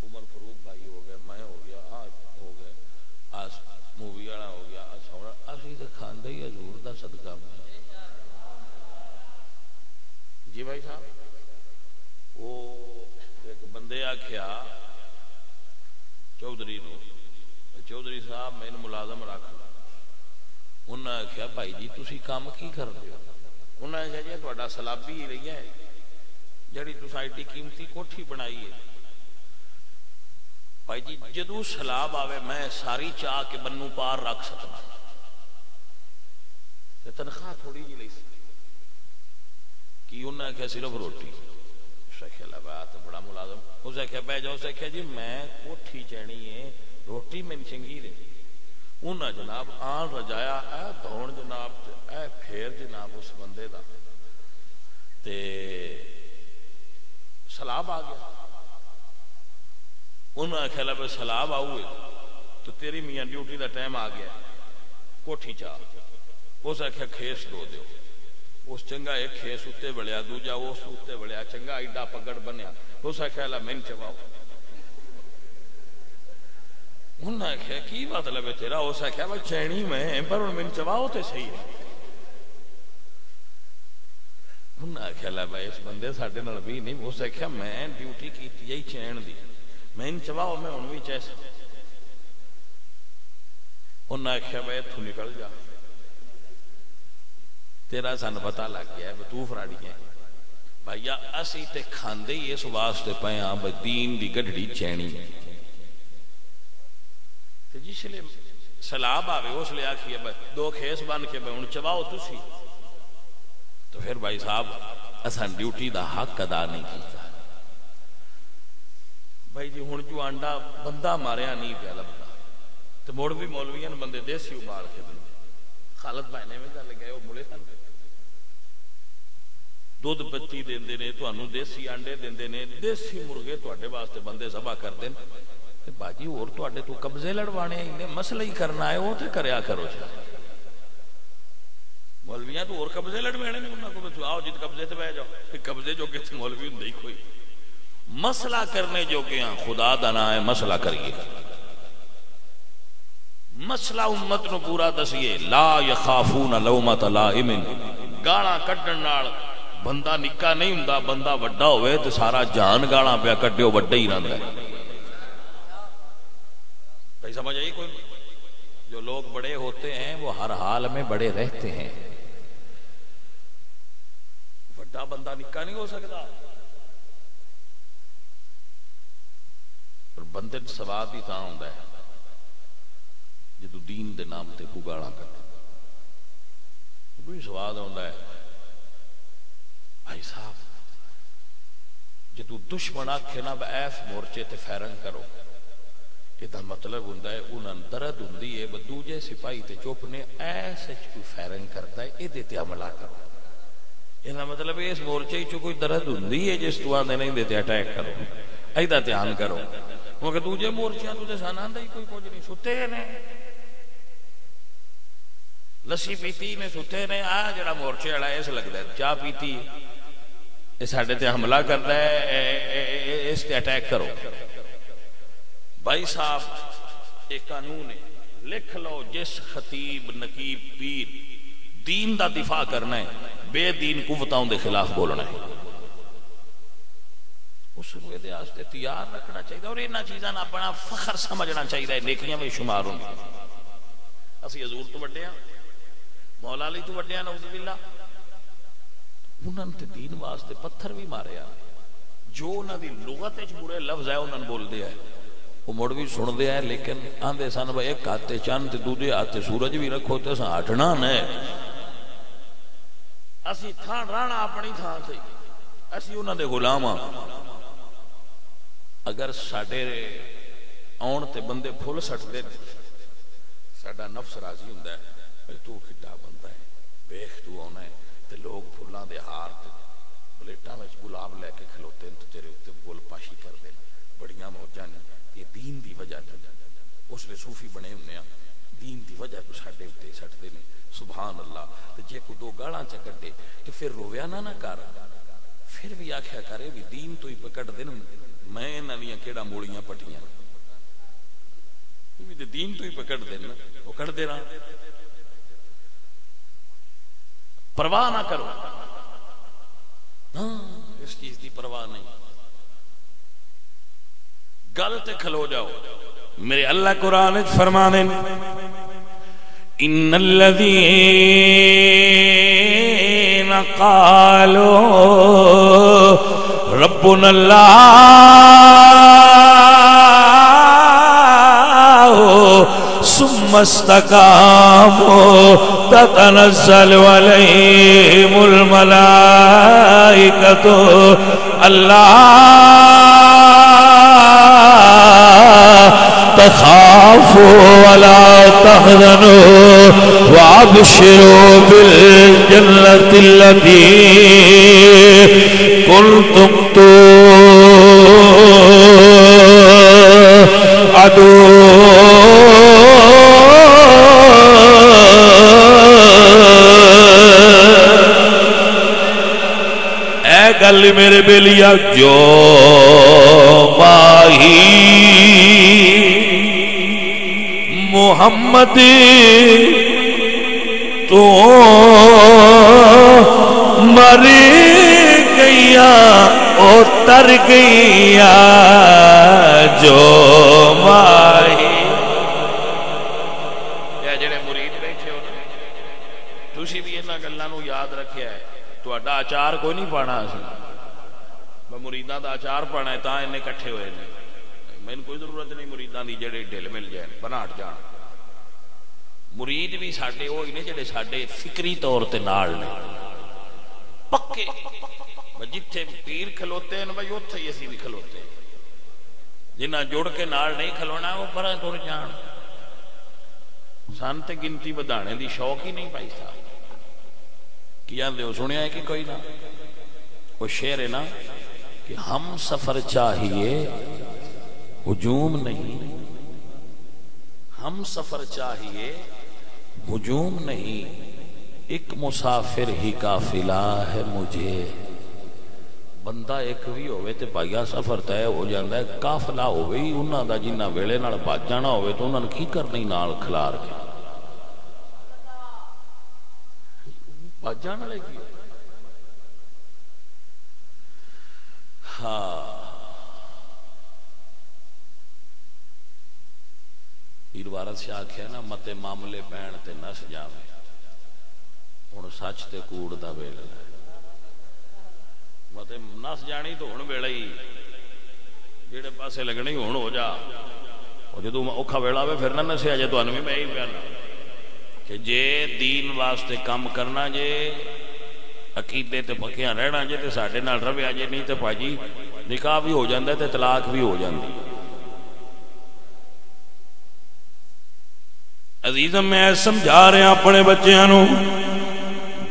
عمر فاروق بھائی ہو گئے، میں ہو گیا، ہو گئے، آس مووی والا ہو گیا، سونا اسی تے کھاندے ہی حضور دا صدقہ میں. جی بھائی صاحب وہ ایک بندے آکھیا چودھری نو، چودھری صاحب میں ملازم رکھ لو. انہوں نے آکھیا بھائی جی تسی کام کی کر دے ہو؟ انہوں نے کہا جی تہاڈا سلابی ہی رہی ہے جڑی تساں ایڈی قیمتی کوٹھی بنائی ہے. بھائی جی جدو سلاب آوے میں ساری چاہ کے بنو پار رکھ سکنا، تنخواہ تھوڑی جی لئی کی. انہوں نے کہا صرف روٹی. اس نے کہا بات بڑا ملازم. اس نے کہا بہ جاؤ. اس نے کہا جی میں کوٹھی چینی ہے، روٹی میں چنگی رہی. انہوں جناب آن رجایا اے دھون جناب اے پھیر جناب اس بندے دا تے سلاب آ گیا. انہوں نے کہا بھائی سلاب آؤئے تو تیری میاں ڈیوٹی دا ٹائم آ گیا، کوٹھی چاہ. اس نے کہا کھیس دو دیو. اس چنگا ایک کھیس اتے بڑھیا، دوجا اس اتے بڑھیا، چنگا ایڈا پگڑ بنیا. اس نے کہا میں چواؤ. انہوں نے کہا کی مطلب ہے تیرا؟ اس نے کہا بھائی چینی میں پر میں چواؤ تے صحیح ہے. انہوں نے کہا بھائی اس بندے ساڑھے نال بھی نہیں. اس نے کہا میں ڈیوٹی کی یہی چین دی، میں چواؤ میں ان بھی چیسا. انہوں نے کہا بھائی تو نکل جا، تیرا سن پتہ لگ گیا ہے تو فراڑی ہے. بھائیا اسی تے کھاندے ہی اس واسطے پائے ہاں بھائی دین دی گڈڑی چینی. جس لئے سلاب آوے اس لئے آکھئے بھائی دو کھیس بن کے بھائی ان چواؤ تسی. تو پھر بھائی صاحب اسان ڈیوٹی دا حق ادا نہیں کیتا. بھائی جی ہن جو انڈا بندہ ماریا نہیں پیا لبدا تو موڑ بھی مولویاں بندے دیسی ابال کے دیں. خالد بھائی نے میں گل گئے وہ ملے سن دودھ پتی دیندے نے تانوں دیسی انڈے دیندے نے دیسی مرغے تواڈے واسطے بندے ذبح کردے نے تے باجی اور تواڈے تو قبضے لڑوانے نے مسئلہ ہی کرنا ہے وہ تے کریا کرو جی مولویاں تو اور قبضے لڑوانے نے انہاں کو آؤ جت قبضے تے بیٹھ جاؤ پھر قبضے جو کہ مولوی ہوں نہیں کوئی مسئلہ کرنے جو کہ خدا دا نام ہے مسئلہ کریے مسئلہ امت نو پورا دسیے لا یخافون لومۃ لائم گالاں کڈن نال بندہ نکا نہیں ہوندا بندہ وڈا ہوئے تے سارا جان گالاں پیا کڈیو وڈا ہی رہندا ہے بھائی سمجھ آئی کوئی جو لوگ بڑے ہوتے ہیں وہ ہر حال میں بڑے رہتے ہیں وڈا بندہ نکا نہیں ہو سکتا اور بندے سواد ہی تاں ہوندا ہے جدو دین دے نام تے کو گالاں کڈے کوئی سواد ہوندا ہے بھائی صاحب جدو دشمن آکھے نا ایس مورچے تے فیرنگ کرو یہ مطلب ہوندا ہے انہاں درد ہوندی ہے دوجے سپاہی تے چپ نے ایسے کوئی فیرنگ کرتا ہے یہ تے حملہ کرو یہ مطلب اس مورچے چ کوئی درد ہوندی ہے جس تو آندے نہیں دیتے اٹیک کرو ایدا دھیان کرو کیونکہ دوجے مورچیاں تو تے سان آندا ہی کوئی کچھ نہیں ستے نے لسی پیتی نے ستے نے آ جڑا مورچے والا اس لگدا ہے چاہ پیتی یہ ساڈے تے حملہ کرتا ہے اس تے اٹیک کرو بھائی صاحب ایک قانون ہے لکھ لو جس خطیب نقیب پیر دین دا دفاع کرنا ہے بے دین قوتوں دے خلاف بولنا ہے اس کو یہ واسطے تیار رکھنا چاہیے اور انہاں چیزاں اپنا فخر سمجھنا چاہیے نیکیاں میں شمار ہوں اسی حضور تو وڈے ہاں مولا علی تو وڈے ہاں نعوذ باللہ انہاں تے دین واسطے پتھر بھی مارے آ جو انہاں دی لغت وچ برے لفظ ہے انہاں بول دے ہے وہ مڑ بھی سن دے ہے لیکن آندے سن بھائی ایک ہاتھ چند تے دوجے ہاتھ سورج بھی رکھو تے اساں ہٹنا نہ اسی تھان رانا اپنی تھان تے اسی انہاں دے غلام ہاں اگر ساڈے آن تے بندے پھل سٹ دے ساڈا نفس راضی ہوندا ہے تو کڈا بندہ ہے ویکھ تو آنا ہے تے لوگ پھلاں دے ہار تے پلیٹاں وچ گلاب لے کے کھلوتے ہیں تے تیرے اوتے گل پاشی کردے بڑیاں موجاں نے یہ دین دی وجہ تے اس لے صوفی بنے ہوندے ہیں دین دی وجہ تو ساڈے اوتے سٹ دے نے سبحان اللہ تے جے کو دو گالاں چ کڈے تے پھر رویا نہ کر پھر بھی آکھیا کرے بھی دین تو ہی پکڑ دے میں انہاں دیاں کیڑا موڑیاں پٹیاں بھی دین تو ہی پکڑ دے نا وہ کر دے رہا پرواہ نہ کرو ہاں اس چیز کی پرواہ نہیں گل تے کھلو جاؤ میرے اللہ قرآن فرمانے ان الذین قالوا ربنا اللہ ثم استقاموا تتنزل عليهم الملائكة ألا تخافوا ولا تحزنوا وابشروا بالجنة التي كنتم توعدون گل میرے بیلیا جو ماہی محمد تو مر گیا او تر گیا جو ماہی یا جڑے مرید بیٹھے ہو تسی بھی انہاں گلاں نو یاد رکھیا ہے تہاڈا اچار کوئی نہیں پانا اسی میں مریداں دا اچار پانا ہے تاں انہیں کٹھے ہوئے نے مینوں کوئی ضرورت نہیں مریداں دی جڑے ڈھل مل جائیں بناٹ جان مرید بھی ساڈے ہوئی نے جڑے ساڈے فکری طور تے نال نے پکے جتھے پیر کھلوتے ہیں بھائی اوتھے ہی اسی بھی کھلوتے ہیں جنہاں جڑ کے نال نہیں کھلونا وہ پرا ٹر جان سن تے گنتی بدھانے دی شوق ہی نہیں پائی صاحب کی آندے ہو سنیا ہے کہ کوئی نہ وہ شعر ہے نا کہ ہم سفر چاہیے ہجوم نہیں، ہم سفر چاہیے ہجوم نہیں، ایک مسافر ہی قافلہ ہے مجھے۔ بندہ ایک بھی ہوئے تے بھائیا سفر طے ہو جاندہ ہے، قافلہ ہوئے ہی انہاں دا جنہ ویلے نال بھاج جانا ہوئے تو انہاں نے کی کرنی نال کھلار کے بھاج جانا لے کی۔ ہاں پیر وارث شاہ کیا نا متے معاملے پین تے نس جاوے، ہن سچ تے کوڑ دا ویلا ہے، متے نس جانی تو ہن ویلا ہی جیڑے پاسے لگنی ہن ہو جا، اور جدوں اوکھا ویلا ہوے پھر نہ نسیا جے تانوں بھی میں ہی کہنا کہ جے دین واسطے کام کرنا جے عقیدے تے پکیاں رہنا جے تے ساڈے نال رویا جے، نہیں تے بھاجی نکاح بھی ہو جاندا تے طلاق بھی ہو جاندی۔ عزیزم میں سمجھا رہے ہیں اپنے بچیاں نو،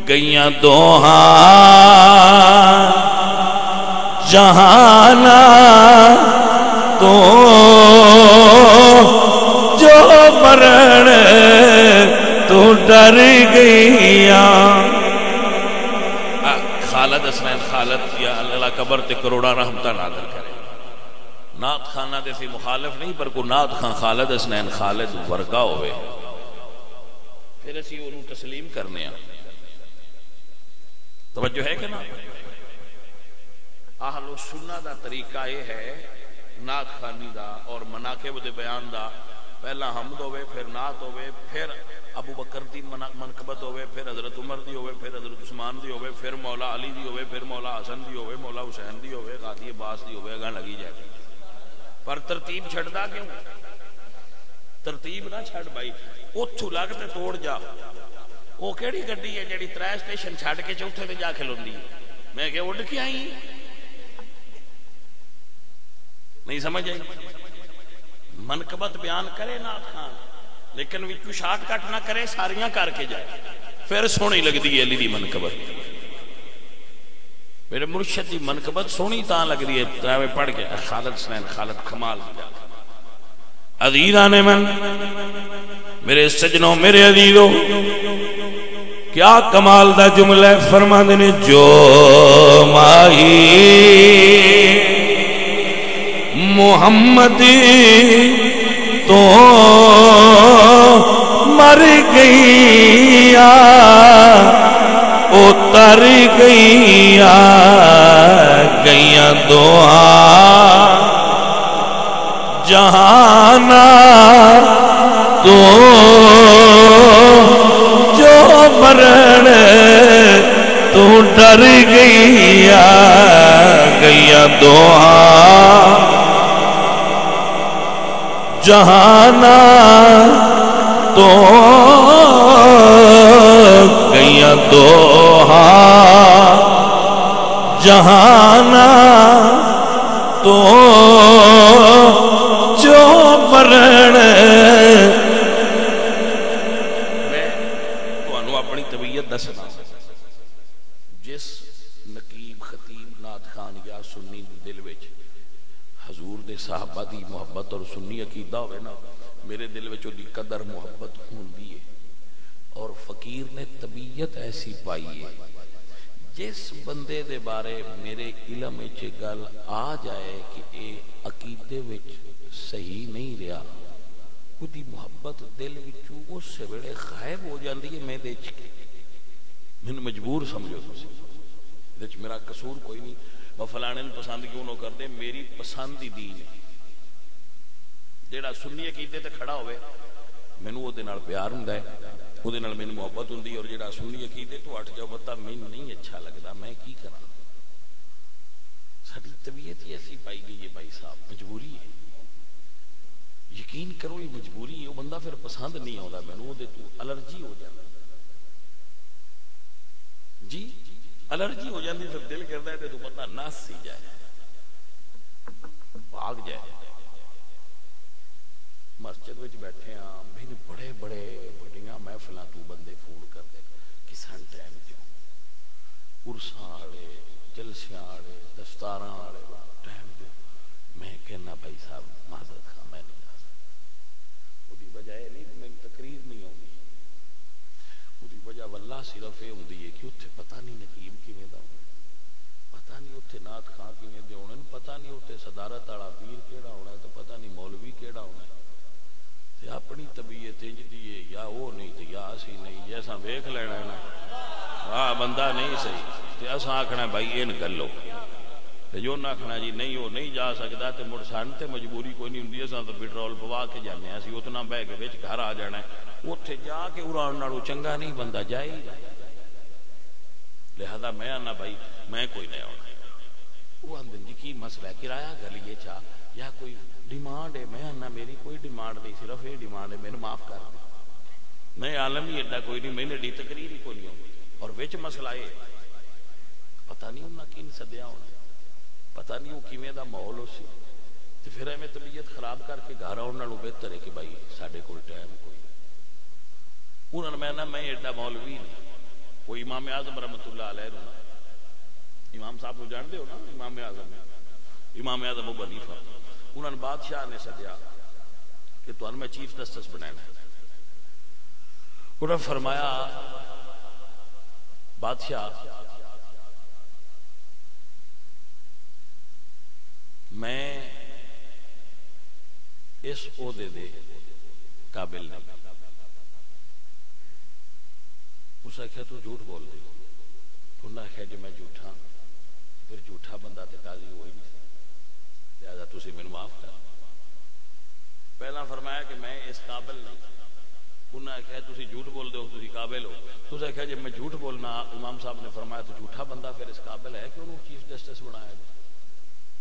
گئیاں دوہاں جہانا تو جو مرن تو ڈر گئیاں۔ خالد حسنین خالد یا اللہ قبر تے کروڑا رحمتہ نازل کرے، نعت خانہ دے سی مخالف نہیں پر کو نعت خان خالد حسنین خالد ورگا ہوئے پھر اسی انہوں تسلیم کرنے ہیں۔ توجہ ہے کہ نا؟ اہل سنہ دا طریقہ یہ ہے نعت خانی دا اور مناقب دے بیان دا، پہلا حمد ہوئے پھر نعت ہوئے پھر ابو بکر دی منقبت ہوئے پھر حضرت عمر دی ہوئے پھر حضرت عثمان دی ہوئے پھر مولا علی دی ہوئے پھر مولا حسن دی ہوئے مولا حسین دی ہوئے غازی عباس دی ہوئے، گاں لگی جائے پر ترتیب چھڑدا کیوں؟ ترتیب نہ چھڑ بھائی، اتھو لگ تے توڑ جا۔ وہ کیڑی گڈی ہے جڑی 3 سٹیشن چھڑ کے چوتھے تے جا کھلوندی ہے؟ میں کہ اڑ کے آئی نہیں سمجھ آئی؟ منقبت بیان کرے نعت خان لیکن وچوں شارٹ کٹ نہ کرے، ساریاں کر کے جائے، پھر سونی لگدی ہے علی دی منقبت۔ میرے مرشد دی منقبت سونی تاں لگدی ہے تراوے پڑھ کے خالد حسنین خالد کمال دی جا۔ عزیزان من میرے سجنوں میرے عزیزوں کیا کمال دا جملہ فرماندے نے، جو ماہی محمد تو مر گئیا اتر گئیا گئیاں دوہاں جہانا تو جو مرن تو ڈر گئیا گئیاں دوہاں جہانا تو گئیاں دوہاں جہانا تو جو مرن۔ میں تانوں اپنی طبیعت دسنا، جس نقیب خطیب نعت خان یا سنی دل وچ حضور دے صحابہ دی محبت اور سنی عقیدہ ہوئے نا، میرے دل وچ دی قدر محبت ہوندی ہے۔ اور فقیر نے طبیعت ایسی پائی ہے، جس بندے دے بارے میرے علم وچ گل آ جائے کہ اے عقیدے وچ صحیح نہیں رہا، اودی محبت دل وچوں اس ویلے غائب ہو جاندی ہے۔ میں دے مینوں مجبور سمجھو تسی، دے وچ میرا قصور کوئی نہیں، میں فلانے نوں پسند کیوں نہ کردے، میری پسند ہی دین ہے۔ جیڑا سنی عقیدے تے کھڑا ہوئے مینوں او دے نال پیار ہوندا ہے، او دے نال مینوں محبت ہوندی ہے، اور جیڑا سنی عقیدے تو ہٹ جاؤ پتہ مینوں نہیں اچھا لگدا، میں کی کراں؟ ساری طبیعت ہی ایسی پائی گئی ہے بھائی صاحب، مجبوری ہے، یقین کرو یہ مجبوری ہے۔ وہ بندہ پھر پسند نہیں آتا مینوں، وہ تو الرجی ہو جاتی جی، الرجی ہو جاتی، پھر دل کرتا ہے تو بندہ نس سی جائے، بھاگ جائے۔ مسجد وچ بیٹھے ہاں، مینوں بڑے بڑے بڑیاں محفلاں تو بندے فون کر دے، کسان ٹائم دیو، عرساں والے جلسیاں والے دستاراں والے ٹائم دیو. میں کہنا بھائی صاحب معذرت خواہ میں نہیں جا سکتا. وہ وجہ یہ نہیں میری تقریر نہیں آتی. وہ وجہ واللہ صرف یہ ہوتی ہے کہ اتنے پتہ نہیں نقیب کیویں دا ہونا, پتہ نہیں اتنے نعت خاں کیویں دے ہونے, پتہ نہیں اتنے صدارت والا پیر کیڑا ہونا ہے, تو پتہ نہیں مولوی کیڑا ہونا ہے. تے اپنی طبیعت انج دی ہے یا وہ نہیں تے یا اسی نہیں, جیسا ویکھ لینا ہے نا ہاں بندہ نہیں صحیح تے اساں آکھنا بھائی این گلو تے جو نہ آکھنا جی نہیں وہ نہیں جا سکتا تے مڑ سن تے مجبوری کوئی نہیں ہوندی. اساں تو پیٹرول پوا کے جانے اسی اتنا بہ کے وچ گھر آ جانا ہے. اوتھے جا کے اڑان نالوں چنگا نہیں بندہ جائے ہی جائے. لہذا میں آنا بھائی میں کوئی نہیں آنا. وہ اندر جی کی مسئلہ ہے کرایہ گلیے چاہ یا کوئی ڈیمانڈ ہے. میں آنا میری کوئی ڈیمانڈ نہیں, صرف یہ ڈیمانڈ ہے میرے معاف کر دیں. میں عالم ہی ایڈا کوئی نہیں, میں نے ڈی تقریر ہی کوئی نہیں ہوگی. اور وچ مسئلہ ہے پتہ نہیں انہاں کین سدیا ہونا, پتہ نہیں وہ کیویں دا ماحول ہو سی. تے پھر میں طبیعت خراب کر کے گھر آن نالوں بہتر ہے کہ بھائی ساڈے کول ٹائم کوئی نہیں. انہاں نے میں نا میں ایڈا مولوی نہیں. وہ امام اعظم رحمۃ اللہ علیہ نا, امام صاحب کو جانتے ہو نا, امام اعظم ابو حنیفہ, انہوں نے بادشاہ نے سدیا کہ تو میں چیف جسٹس بنانا. انہوں نے فرمایا بادشاہ میں اس عہدے دے قابل نہیں. اس نے کہا تو جھوٹ بول دے. انہوں نے کہا جی میں جھوٹا پھر جھوٹا بندہ تے قاضی ہوئی نہیں, لہذا تسی مینوں معاف کر. پہلا فرمایا کہ میں اس قابل نہیں. انہوں نے کہا تسی جھوٹ بول دے ہو تسی قابل ہو. تو نے کہا جب میں جھوٹ بولنا, امام صاحب نے فرمایا تو جھوٹا بندہ پھر اس قابل ہے کہ انہوں چیف جسٹس بنایا گیا.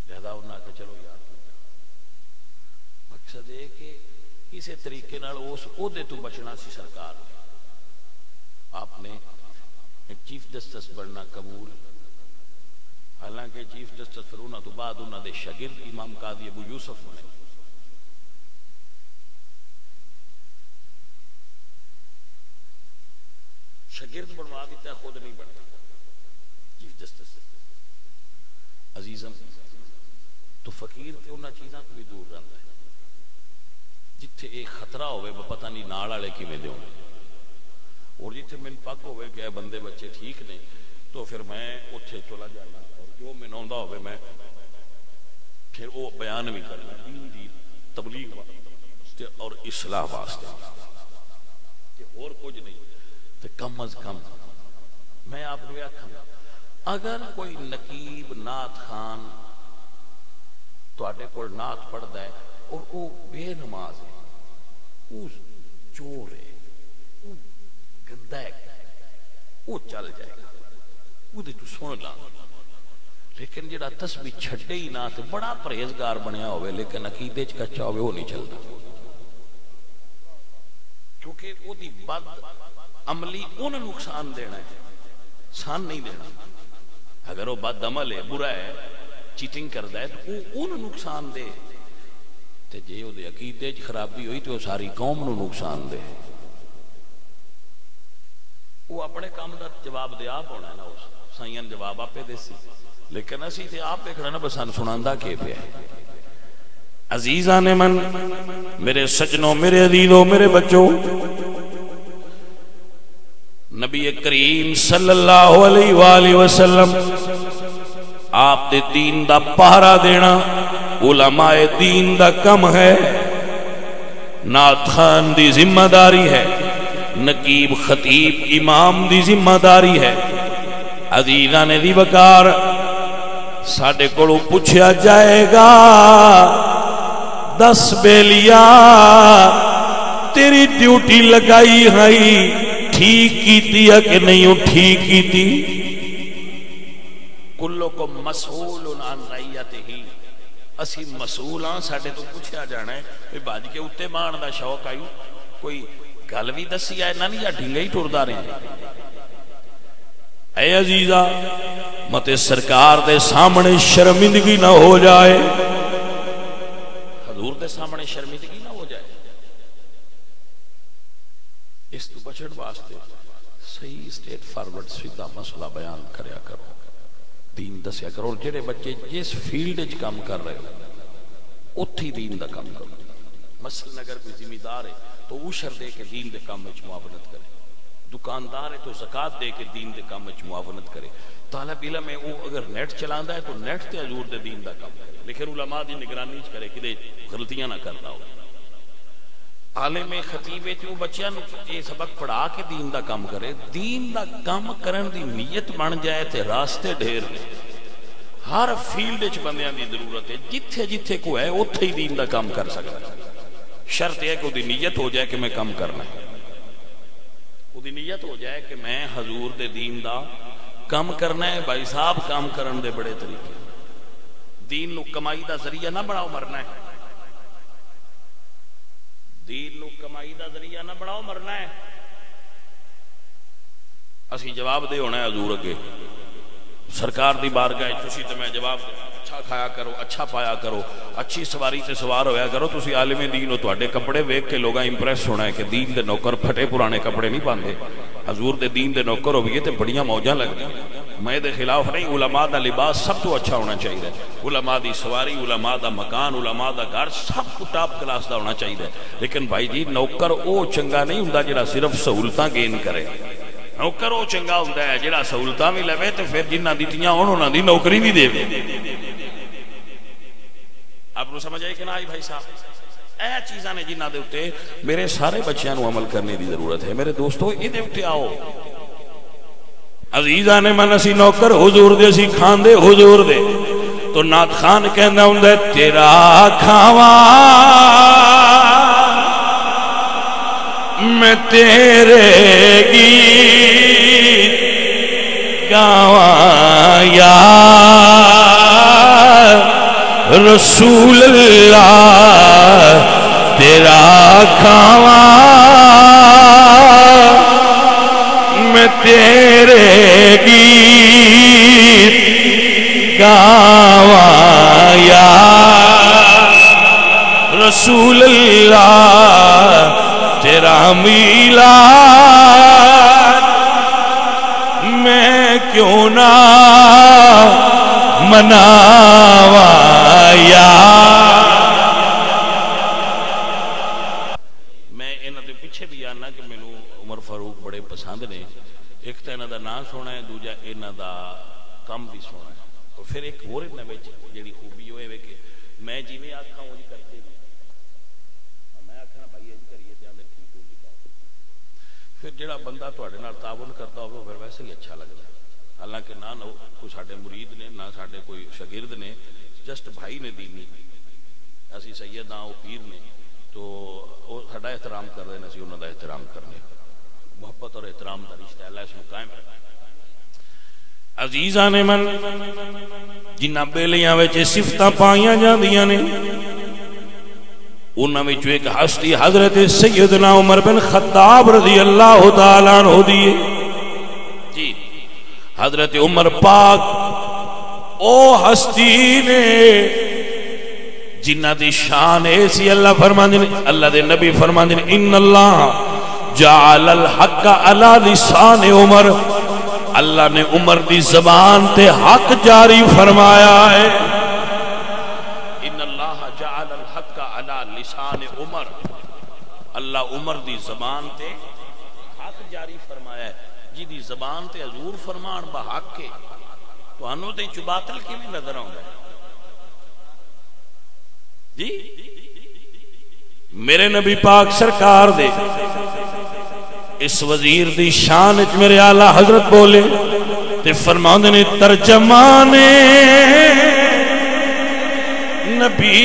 لہذا انہوں نے کہا چلو یار مقصد ہے کہ کسی طریقے نال اس عہدے تو بچنا سی. سرکار آپ نے چیف جسٹس بننا قبول, حالانکہ چیف جسٹس پھر انہوں تو بعد انہوں دے شاگرد امام قاضی ابو یوسف بنے. شاگرد بنوا دیتا, خود نہیں بنتا چیف جسٹس. عزیزم تو فقیر تے انہاں چیزاں تو بھی دور رہندا ہے. جتھے ایک خطرہ ہوئے پتہ نہیں نال والے کیویں دے ہونے, اور جتھے من پک ہوئے کہ بندے بچے ٹھیک نے تو پھر میں اتھے چلا جانا, اور جو میں نوندا ہوئے میں پھر وہ بیان بھی کرنا دین دی تبلیغ واسطے اور اصلاح واسطے کہ اور کچھ نہیں. تو کم از کم میں آپ کو آکھاں اگر کوئی نقیب نعت خان تواڈے کول نعت پڑھدا ہے اور وہ بے نماز ہے, وہ چور ہے, وہ گندا ہے, وہ چل جائے گا, وہ تو سن لا. لیکن جڑا تسبیح چھڈے ہی نہ تے بڑا پرہیزگار بنیا ہوئے لیکن عقیدے چ کچا ہوئے وہ نہیں چلتا, کیونکہ وہ دی بد عملی انہوں نقصان دینا ہے, سان نہیں دینا. اگر وہ بد عمل ہے, برا ہے, چیٹنگ کرتا ہے تو وہ انہوں نقصان دے, تے جے وہ دے عقیدے چ خرابی ہوئی تو ساری قوم نو نقصان دے. وہ اپنے کام دا جواب دے آپ ہونا ہے نا, اس سائیاں جواب آپ دے سی, لیکن اسی تے آپ دیکھ رہے نا بس سناندا کے پہ ہے. عزیزان من, میرے سجنوں, میرے عزیزوں, میرے بچوں, نبی کریم صلی اللہ علیہ وآلہ وسلم آپ دے دین دا پہرا دینا علماء دین دا کم ہے, نعت خان دی ذمہ داری ہے, نقیب خطیب امام دی ذمہ داری ہے. عزیزان دی وقار ساڈے کولوں پوچھا جائے گا, دس بیلیا تیری ڈیوٹی لگائی ہے ٹھیک کیتی ہے کہ نہیں ٹھیک کیتی. کلکم مسئول عن رعیتہ, اسی مسئول ہاں, ساڈے تو پوچھا جانا ہے کہ باج کے اتے مان دا شوق آئی, کوئی گل بھی دسی ہے نہ نہیں یا ڈھنگے ہی ٹردا رہے. اے عزیزا مت سرکار دے سامنے شرمندگی نہ ہو جائے, حضور دے سامنے شرمندگی نہ ہو جائے. اس تو بچن واسطے صحیح اسٹیٹ فارورڈ سیدھا مسئلہ بیان کریا کرو. دین دسیا کرو، اور جڑے بچے جس فیلڈ وچ کام کر رہے ہو اتھی دین دا کام کرو۔ مثلا اگر کوئی ذمہ دار ہے تو عشر دے کے دین دے کام وچ معاونت کرے، دکاندار ہے تو زکات دے کے دین دے کام وچ معاونت کرے، طالب علم ہے وہ اگر نیٹ چلاندا ہے تو نیٹ تے حضور دے دین دا کام کرے، لیکن علماء دی نگرانی وچ کرے کہ غلطیاں نہ کردا ہو۔ عالم خطیب جو بچیاں یہ سبق پڑھا کے دین دا کام کرے، دین دا کام کرن دی نیت بن جائے تے راستے ڈھیر نے۔ ہر فیلڈ وچ بندیاں دی ضرورت ہے، جتھے جتھے کو ہے اوتھے ہی دین دا کام کر سکتا ہے۔ شرط ہے کہ وہ دی نیت ہو جائے کہ میں کام کرنا ہے، وہ دی نیت ہو جائے کہ میں حضور دے دین دا کام کرنا ہے۔ بھائی صاحب کام کرن دے بڑے طریقے، دین نو کمائی دا ذریعہ نہ بناؤ مرنا ہے، دین نو کمائی دا ذریعہ نہ بناؤ مرنا ہے۔ اسی جواب دے ہونا ہے حضور اگے سرکار دی بارگاہ تسی تے میں جواب دے، اچھا کھایا کرو، اچھا پایا کرو، اچھی سواری تے سوار ہویا کرو، تسی عالم دین ہو، تواڈے کپڑے ویکھ کے لوگاں امپریس ہونا ہے کہ دین دے نوکر پھٹے پرانے کپڑے نہیں پاندے، حضور دے دین دے نوکر ہوئیے تے بڑیاں موجاں لگ گئیں۔ میں دے خلاف نہیں، علماء دا لباس سب تو اچھا ہونا چاہیے، علماء دی سواری، علماء دا مکان، علماء دا گھر سب کو ٹاپ کلاس دا ہونا چاہیے۔ لیکن بھائی جی نوکر او چنگا نہیں ہوندا جڑا صرف سہولتاں گین کرے، نوکر او چنگا ہوندا ہے جڑا سہولتاں بھی لوے تے پھر جنہاں دتیاں انہاں دی نوکری بھی دے۔ آپ کو سمجھ آئی کہ نہ آئی بھائی صاحب؟ اے چیزاں نے جنہاں دے اوتے میرے سارے بچیاں نو عمل کرنے دی ضرورت ہے۔ میرے دوستو ادھے اوتے آؤ، عزیزاں نے من اسی نوکر حضور دے، اسی کھاندے حضور دے، تو نعت خان کہندا ہوندا ہے تیرا کھاواں میں تیرے گیت گاواں یا رسول اللہ، تیرا کھاواں میں تیرے گیت گاواں یا رسول اللہ، تیرا میلاد میں کیوں نہ مناواں یا۔ میں انہاں دے پیچھے بھی آنا کہ مینوں عمر فاروق بڑے پسند نے، ایک تو انہاں دا نام سونا ہے، دوجا انہاں دا کم بھی سونا ہے، اور پھر ایک اور انہاں وچ جڑی خوبی ہوئے وے کہ میں جویں آکھاں اونج کرتے بھی، میں آکھنا بھائی انج کریے تے آندے ٹھیک ہو گیا، پھر جڑا بندہ تواڈے نال تعاون کرتا ہوے پھر ویسے ہی اچھا لگدا ہے۔ حالانکہ نہ کوئی ساڈے مرید نے، نہ ساڈے کوئی شاگرد نے، جسٹ بھائی نے دینی، اسی سید ہاں وہ پیر نے، تو وہ ساڈا احترام کر رہے ہیں، اسی انہاں دا احترام کرنے، محبت اور احترام دا رشتہ اللہ اس میں قائم رکھے۔ عزیزاں نے من جنہاں بیلیاں وچ صفتاں پائیاں جاندیاں نے، انہاں وچوں ایک ہستی حضرت سیدنا عمر بن خطاب رضی اللہ تعالیٰ عنہ دی جی۔ حضرت عمر پاک او ہستی نے جنہ دی شان ایسی اللہ فرماندے، اللہ دے نبی فرماندے ان اللہ جعل الحق علی لسان عمر، اللہ نے عمر دی زبان تے حق جاری فرمایا ہے۔ ان اللہ جعل الحق علی لسان عمر، اللہ عمر دی زبان تے حق جاری فرمایا ہے۔ جی دی زبان تے حضور فرمان با حق کے تو انہوں تے چو باطل کی بھی نظر آؤں گا جی۔ میرے نبی پاک سرکار دے اس وزیر دی شان اچ میرے اعلیٰ حضرت بولے تے فرماندے نے ترجمان نبی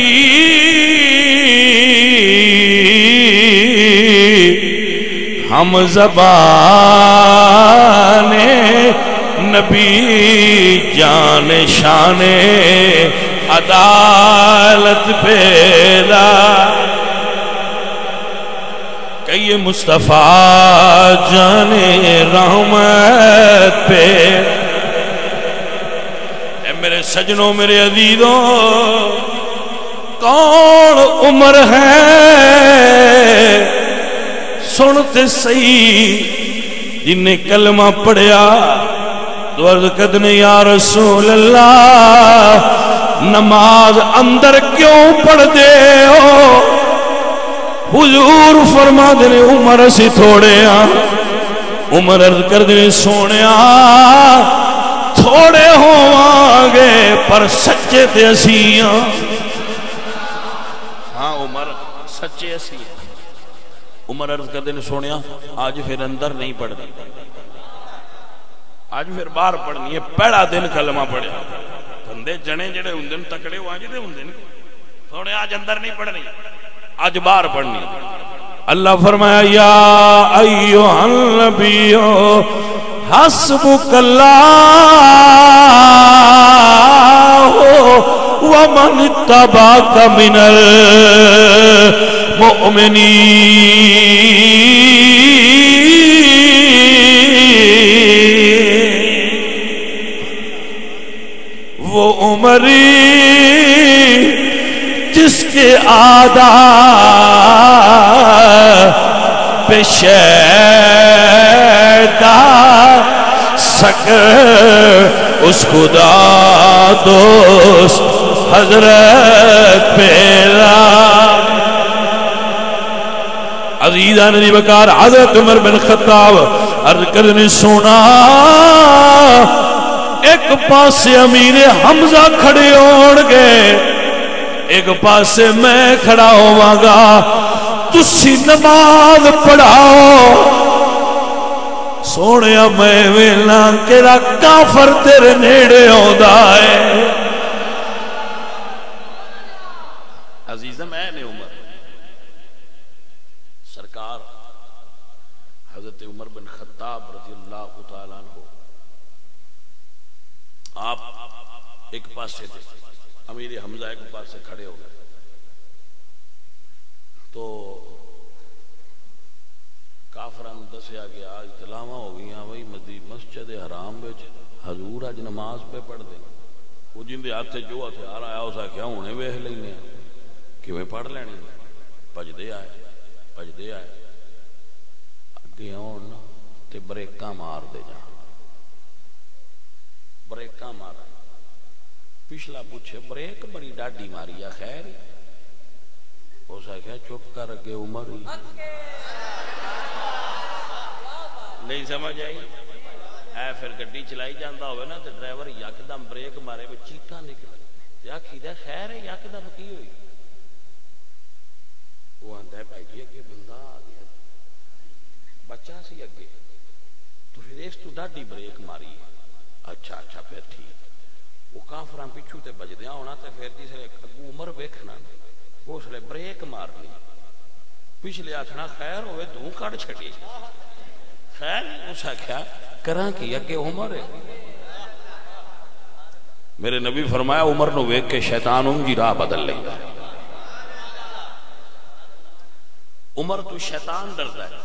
ہم زبان نبی جان شان عدالت پیدا کئی مصطفیٰ جان رحمت پہ۔ اے میرے سجنوں میرے عزیزوں، کون عمر ہے سنتے صحیح جن نے کلمہ پڑھیا تو عرض کدنے یا رسول اللہ نماز اندر کیوں پڑھ دے ہو؟ حضور فرما دے عمر اسی تھوڑے ہاں. عمر عرض کر دے سونے تھوڑے ہوانگے پر سچے تے اسی ہاں. ہاں عمر سچے اسی. عمر عرض کر دے سونے آج پھر اندر نہیں پڑھ دی, آج پھر باہر پڑھنی ہے. پہلا دن کلمہ پڑھے بندے جنے جڑے ہوں تکڑے ہو آج دے ہوں سونے آج اندر نہیں پڑھنی, آج باہر پڑھنی. اللہ فرمایا یا ایوہ النبی حسبک اللہ ومن اتبعک من المؤمنین. وہ عمری جس کے آداب پہ شیدا سکر اس خدا دوست حضرت پیدا. عزیزان دی بکار حضرت عمر بن خطاب عرض کرنے سونا ایک پاسے امیر حمزہ کھڑے ہون گے, ایک پاسے میں کھڑا ہوں گا. تسی نماز پڑھاؤ سونے میں ویلا کیڑا کافر تیرے نیڑے ہوندا ہے. عزیزم اے نے عمر سرکار حضرت عمر بن خطاب رضی اللہ تعالیٰ عنہ آپ ایک پاسے تھے, امیر حمزہ ایک پاسے کھڑے ہو گئے. تو کافران دسیا گیا آج اطلاعاں ہو گئی ہیں بھائی مسجد حرام بچ حضور آج نماز پہ پڑھ دیں. وہ جن دے ہاتھ جو ہتھیار آیا اسا کیا ہونے ویکھ لینے کہ میں پڑھ لینی. بجدے آئے اگے آن تے بریکاں مار دے جا, بریکاں مارا. پچھلا پوچھے بریک بڑی ڈاڈی ماری یا خیر اسا کیا چپ کر اگے عمر ہی نہیں سمجھ آئی. اے پھر گڈی چلائی جاندہ ہوئے نا تو ڈرائیور یکدم بریک مارے میں چیکاں نکل یا کھیدہ خیر ہے یکدم کی ہوئی. وہ آندہ ہے بھائی کہ بندہ آ گیا بچہ سی اگے تو پھر اس تو ڈاڈی بریک ماری. اچھا پھر ٹھیک. وہ کافران پیچھو تے بج دیا ہونا تے پھر جسے اگو عمر ویکھنا وہ اس لئے بریک مارنی پچھلے آتھنا خیر ہوئے دوں کڑ چھٹی خیر اسا کیا کران کی اگے عمر ہے. میرے نبی فرمایا عمر نو ویک کے شیطان جی راہ بدل لیں گا. عمر تو شیطان ڈردا ہے.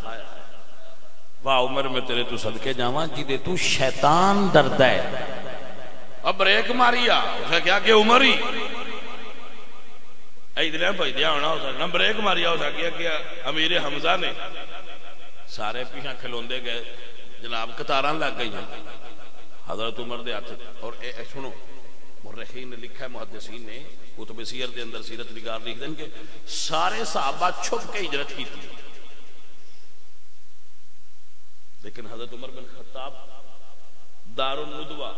واہ عمر میں تیرے تو صدقے جاواں جی دے تو شیطان ڈردا ہے. اب بریک ماریا اسا کیا کہ عمر ہی ایدلے بھائی دیا ہونا ہو سکتا بریک ماریا ہو سکتا کہ امیر حمزہ نے سارے پیچھا کھلوندے گئے جناب قطاران لگ گئی ہیں. حضرت عمر دے آتے اور سنو مرخین نے لکھا ہے محدثین نے کتب سیر دے اندر سیرت نگار لکھ دیں کہ سارے صحابہ چھپ کے ہجرت کی تھی, لیکن حضرت عمر بن خطاب دار الندوہ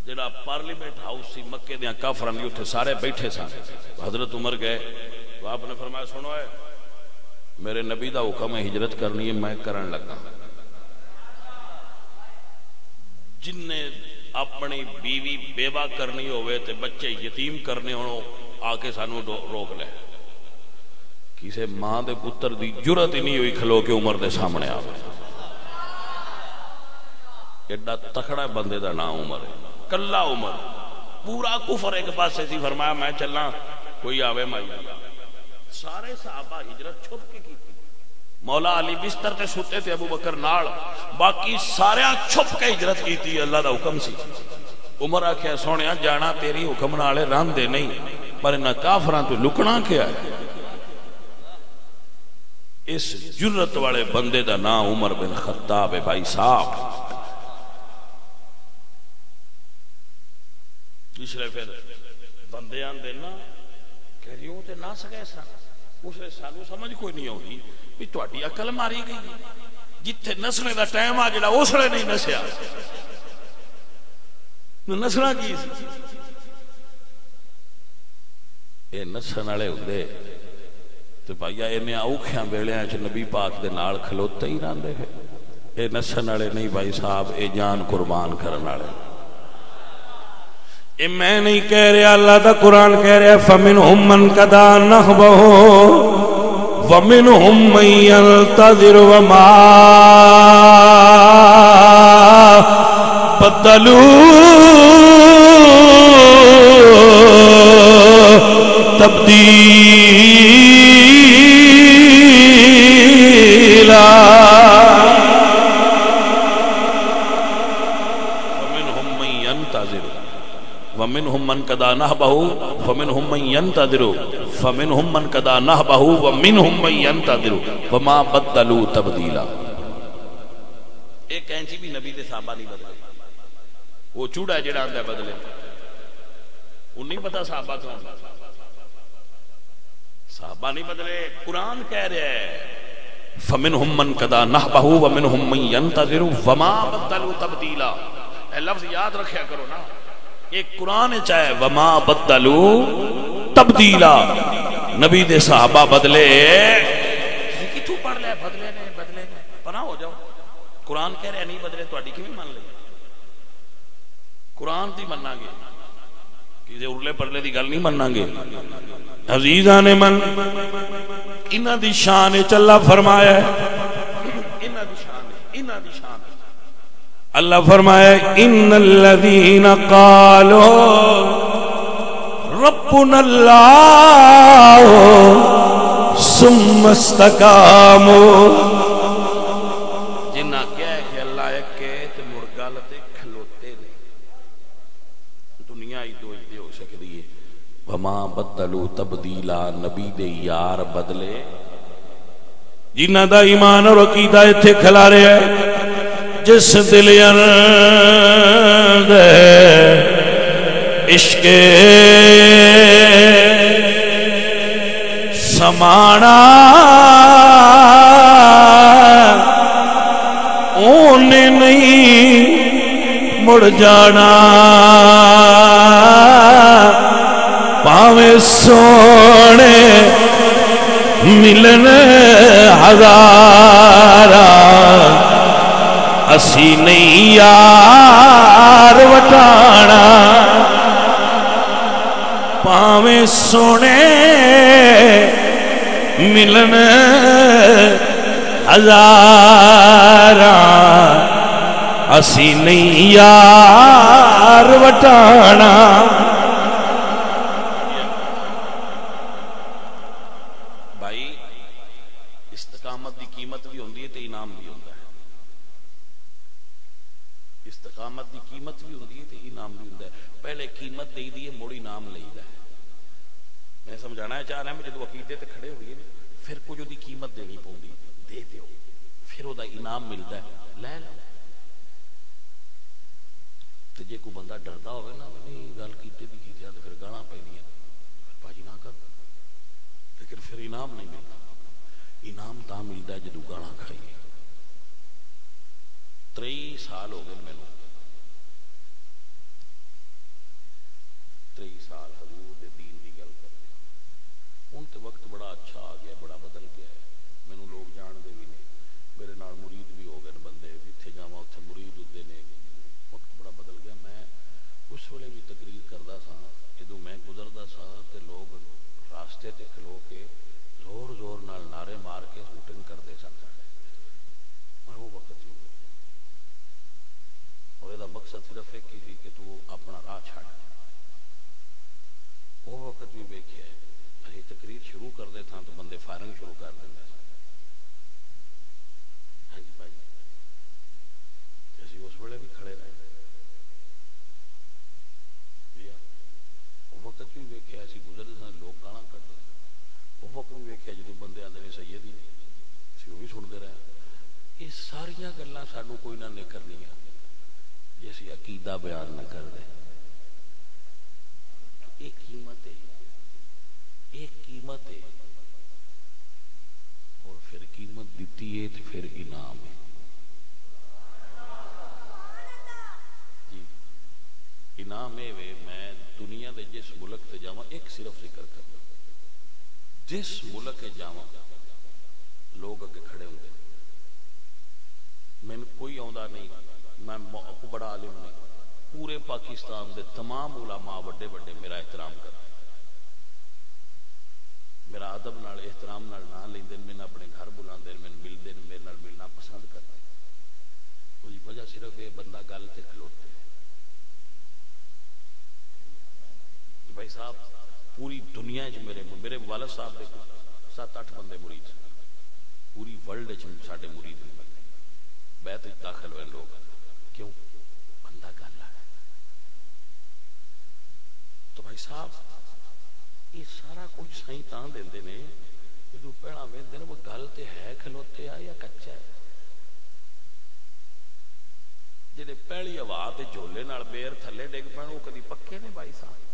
جڑا پارلیمنٹ ہاؤس سی مکے دیاں کافران لی اٹھے سارے بیٹھے سارے. حضرت عمر گئے تو آپ نے فرمایا سنو ہے میرے نبی دا حکم ہے ہجرت کرنی ہے میں کرن لگا. جن نے اپنی بیوی بیوہ کرنی ہوئے تے بچے یتیم کرنے ہونو آ کے سانو روک لے. کسے ماں دے پتر دی جرت ہی نہیں ہوئی کھلو کے عمر دے سامنے آوے. ایڈا تکڑا بندے دا نام عمر ہے. کلا عمر پورا کفر ایک پاس سے سی فرمایا میں چلنا کوئی آوے مائی. سارے صحابہ ہجرت چھپ کے کی تھی. مولا علی بستر تے سوتے تھے ابو بکر نال, باقی سارے چھپ کے ہجرت کی تھی. اللہ دا حکم سی. عمر آکھیا سونے جانا تیری حکم نالے ران دے نہیں پر انہاں کافراں تو لکنا کیا ہے. اس جرت والے بندے دا نام عمر بن خطاب ہے بھائی صاحب. جسے پھر بندے آندے نا کہ جی وہ تو نس گئے سن، اس لیے سانو سمجھ کوئی نہیں آتی بھی تہاڈی عقل ماری گئی، جتھے نسنے دا ٹائم آ جڑا اس لیے نہیں نسیا، نسنا کی سی؟ یہ نسن والے ہوندے تو بھائی انہیں اوکھیاں ویلیاں چ نبی پاک دے نال کھلوتے ہی رہندے ہیں، یہ نسن والے نہیں بھائی صاحب، یہ جان قربان کرن والے۔ یہ میں نہیں کہہ رہا، اللہ دا قرآن کہہ رہا فَمِنْهُمْ مَنْ قَضَىٰ نَحْبَهُ وَمِنْهُمْ مَنْ يَنْتَظِرُ وَمَا بَدَّلُوا تَبْدِيلًا۔ وَمِنْهُمْ مَنْ قَضَىٰ نَحْبَهُ فَمِنْهُمْ مَنْ يَنْتَظِرُ فَمِنْهُمْ مَنْ قَضَىٰ نَحْبَهُ وَمِنْهُمْ مَنْ يَنْتَظِرُ وَمَا بَدَّلُوا تَبْدِيلًا۔ ایک کینچی بھی نبی دے صحابہ نہیں بدلے، وہ چوڑا جڑا آندا بدلے، وہ نہیں پتا صحابہ کون، صحابہ نہیں بدلے، قرآن کہہ رہا ہے فَمِنْهُمْ مَنْ قَضَىٰ نَحْبَهُ وَمِنْهُمْ مَنْ يَنْتَظِرُ وَمَا بَدَّلُوا تَبْدِيلًا۔ اے لفظ یاد رکھیا کرو نا، ایک قرآن چاہے وما بدلو تبدیلا، نبی دے صحابہ بدلے، کتھوں پڑھ لے بدلے نے پناہ ہو جاؤ، قرآن کہہ رہے نہیں بدلے، تو کی بھی مان لے، قرآن دی مننا گے، کسی ارلے پرلے دی گل نہیں مننا گے۔ عزیزان من انہاں دی شان چلا فرمایا ہے، انہاں دی شان، انہاں دی شان اللہ فرمایا ان الذین قالوا ربنا اللہ ثم استقاموا، جنہ کہہ کہ اللہ ایک تے مڑ گل تے کھلوتے نے، دنیا ہی دو ہی ہو سکدی ہے۔ وما بدلوا تبدیلا، نبی دے یار بدلے، جنہ دا ایمان اور عقیدہ ایتھے کھلا رہے ہیں، جس دل اندر عشق سمانا اونے نہیں مڑ جانا، پاویں سونے ملن ہزارا، اسی نہیں یار وٹانا، پاویں سونے ملن ہزارا، اسی نہیں یار وٹانا۔ بھائی استقامت دی قیمت بھی ہوندی ہے تے انعام بھی ہوندا ہے، استقامت دی قیمت بھی ہوندی ہے تے انعام بھی ہوندا ہے، پہلے قیمت دے دی ہے مڑ انعام لئیدا ہے۔ میں سمجھانا چاہ رہا ہوں جدو عقیدے تے کھڑے ہوئے پھر کچھ دی قیمت دینی پوندی، دے دیو، پھر او دا انعام ملدا ہے، لے لو۔ تے جے کوئی بندہ ڈردا ہوئے نا نہیں گل کیتے دی کیتے تے پھر گالاں پیندیاں، باجی نہ کر، لیکن پھر انعام نہیں ملدا، انعام تا ملدا ہے جدو گالاں کھائیے۔ 23 سال ہو گئے مینوں، 23 سال حضور دے دین دی گل کرتے، ہن تے وقت بڑا اچھا آ گیا، بڑا بدل گیا ہے، مینوں لوگ جان دے بھی نہیں، میرے نال مرید بھی ہو گئے بندے، جتھے جاواں اوتھے مرید ہوندے نے، وقت بڑا بدل گیا۔ میں اس ویلے بھی تقریر کردا سا، جدو میں گزردا سا تے لوگ راستے تے کھلو کے زور زور نال نعرے مار کے ہوٹنگ کردے سن، میں وہ وقت ہی اور یہ مقصد صرف ایک ہی کہ تو اپنا راہ چھڑ، وہ وقت بھی ویکھیا ہے، اسی تقریر شروع کر دے تھا تو بندے فائرنگ شروع کر دیں گے، ہاں جی بھائی اسی اس ویلے بھی کھڑے رہے، وہ وقت بھی ویکھیا اسی گزرتے سن لوگ گالاں کڈتے، وہ وقت بھی ویکھیا جدو بندے آندے نے سید ہی نہیں، اسی وہ بھی سنتے رہے۔ یہ ساریاں گلاں سانوں کوئی نہ کرنیاں جی اسی عقیدہ بیان نہ کر دیں، ایک قیمت ہے، ایک قیمت ہے، اور پھر قیمت دیتی ہے تو پھر انعام ہے. جی انعام ہے. میں دنیا دے جس ملک تے جاواں ایک صرف ذکر کرنا، جس ملک جاواں لوگ اگے کھڑے ہوندے، میں کوئی آندا نہیں، میں بڑا عالم نہیں، پورے پاکستان دے تمام علماء بڑے بڑے میرا احترام کرتے، میرا ادب نال احترام نال نہ لیندے، میں اپنے گھر بلاندے، میں ملدے، میرے نال ملنا پسند کرتے. کوئی وجہ صرف یہ بندہ گل تے کھلوتے. بھائی صاحب پوری دنیا میرے والد صاحب دے 7-8 بندے مرید، پوری ورلڈ ساڈے مرید بیت داخل ہوئے لوگ. کیوں؟ بندہ گل ہے. تو بھائی صاحب یہ سارا کچھ سائیں تاں دیندے نے جدوں پہلا ویندے نے وہ گل تے ہے کھلوتے آ یا کچا ہے. جڑے پہلی ہوا تے جھولے نال بیر تھلے ڈگ پین وہ کدی پکے نے بھائی صاحب؟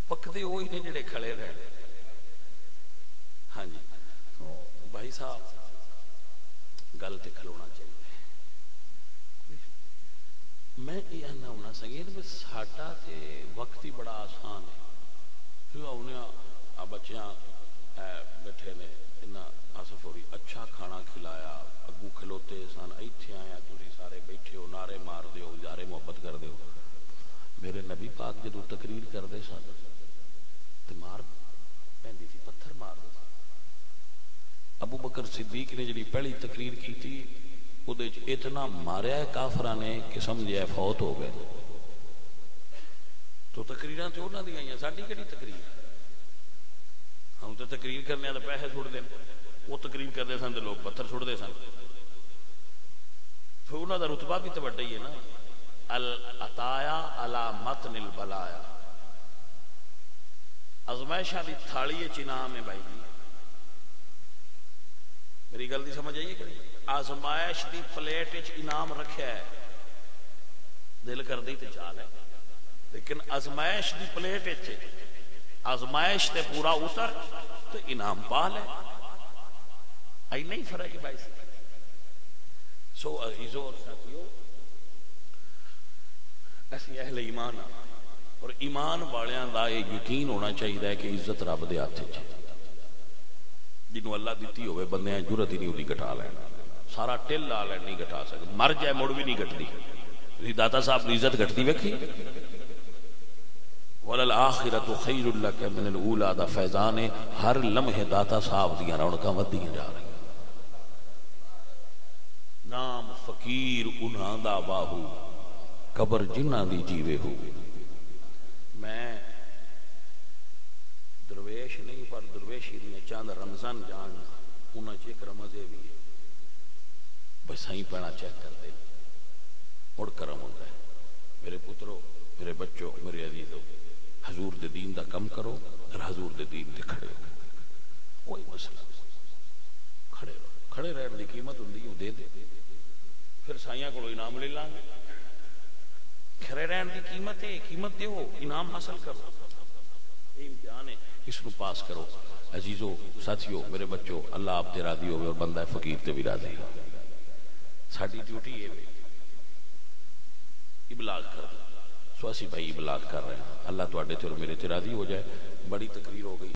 پکدے وہی نے جڑے کھڑے رہن. ہاں جی بھائی صاحب گل تے کھلونا چاہیے. میں یہ آنا ہونا سنگین میں ساڈا تے وقت ہی بڑا آسان ہے. بچیاں بیٹھے نے انہاں آصف ہوری اچھا کھانا کھلایا، اگو کھلوتے سن، ایتھے آیا تسی سارے بیٹھے ہو، نعرے مار دیو، یارے محبت کر دیو. میرے نبی پاک جدو تقریر کردے سن تے مار پیندی سی، پتھر مار دے. ابو بکر صدیق نے جڑی پہلی تقریر کی تھی وہ اتنا ماریا ہے کافراں نے کہ سمجھیا فوت ہو گئے. تو تقریراں تے انہاں دی آئیاں، ساڈی کیڑی تقریر؟ ہم تو تقریر کرنے تو پیسے چھوڑ دیں، وہ تقریر کرتے سن تو لوگ پتھر چھوڑتے سن. پھر انہاں دا رتبہ بھی تو بڑا ہی ہے نا. العطایا علی متن البلایا، ازمائشاں دی تھالی انعام ہے بھائی جی. میری گل دی سمجھ آئیے کہ نہیں؟ آزمائش دی پلیٹ وچ انعام رکھیا ہے، دل کر دی تے چال ہے، لیکن آزمائش دی پلیٹ وچ آزمائش تے پورا اتر تو انعام پا لے. آئی نہیں فرق ہے بھائی. سو عزیزو اور ساتھیو، اسی اہل ایمان اور ایمان والیاں دا یہ یقین ہونا چاہیے کہ عزت رب دے ہاتھ وچ، جنوں اللہ دیتی ہوئے بندے جرت ہی نہیں ہوتی گھٹا لینا. سارا ٹل لا لین نہیں گھٹا سکتے، مر جائے مڑ بھی نہیں گھٹتی. داتا صاحب کی عزت گھٹتی ویکھی؟ وَلَلْآخِرَةُ خَيْرٌ لَكَ مِنَ الْأُولَىٰ دا فیضان ہے. ہر لمحے داتا صاحب دیاں رونقاں ودیاں جا رہی. نام فقیر انہاں دا باہو، قبر جنہاں دی جیوے ہو. میں درویش نہیں پر درویشی نے چاند رمضان جان انہاں چیک رمضے بھی بس سائیں پینا چیک کر دے اڑ کرم ہوتا ہے. میرے پترو، میرے بچوں، میرے عزیزو، حضور دے دین دا کم کرو اور حضور دے دین تے کھڑے ہو. کوئی مسئلہ کھڑے ہو، کھڑے رہن دی قیمت ہوندی ہے دے دے، پھر سائیاں کو انعام لے لیں گے. کھڑے رہن دی قیمت ہے، قیمت دیو، انعام حاصل کرو. یہ امتحان ہے، اس کو پاس کرو. عزیزو ساتھیو، میرے بچوں، اللہ آپ تے راضی ہوئے اور بندہ فقیر تے بھی راضی ہو. ساڈی ڈیوٹی ہے ابلاغ کر دو. سو اسی بھائی ابلاغ کر رہے ہیں. اللہ تواڈے تے اور میرے تے راضی ہو جائے. بڑی تقریر ہو گئی.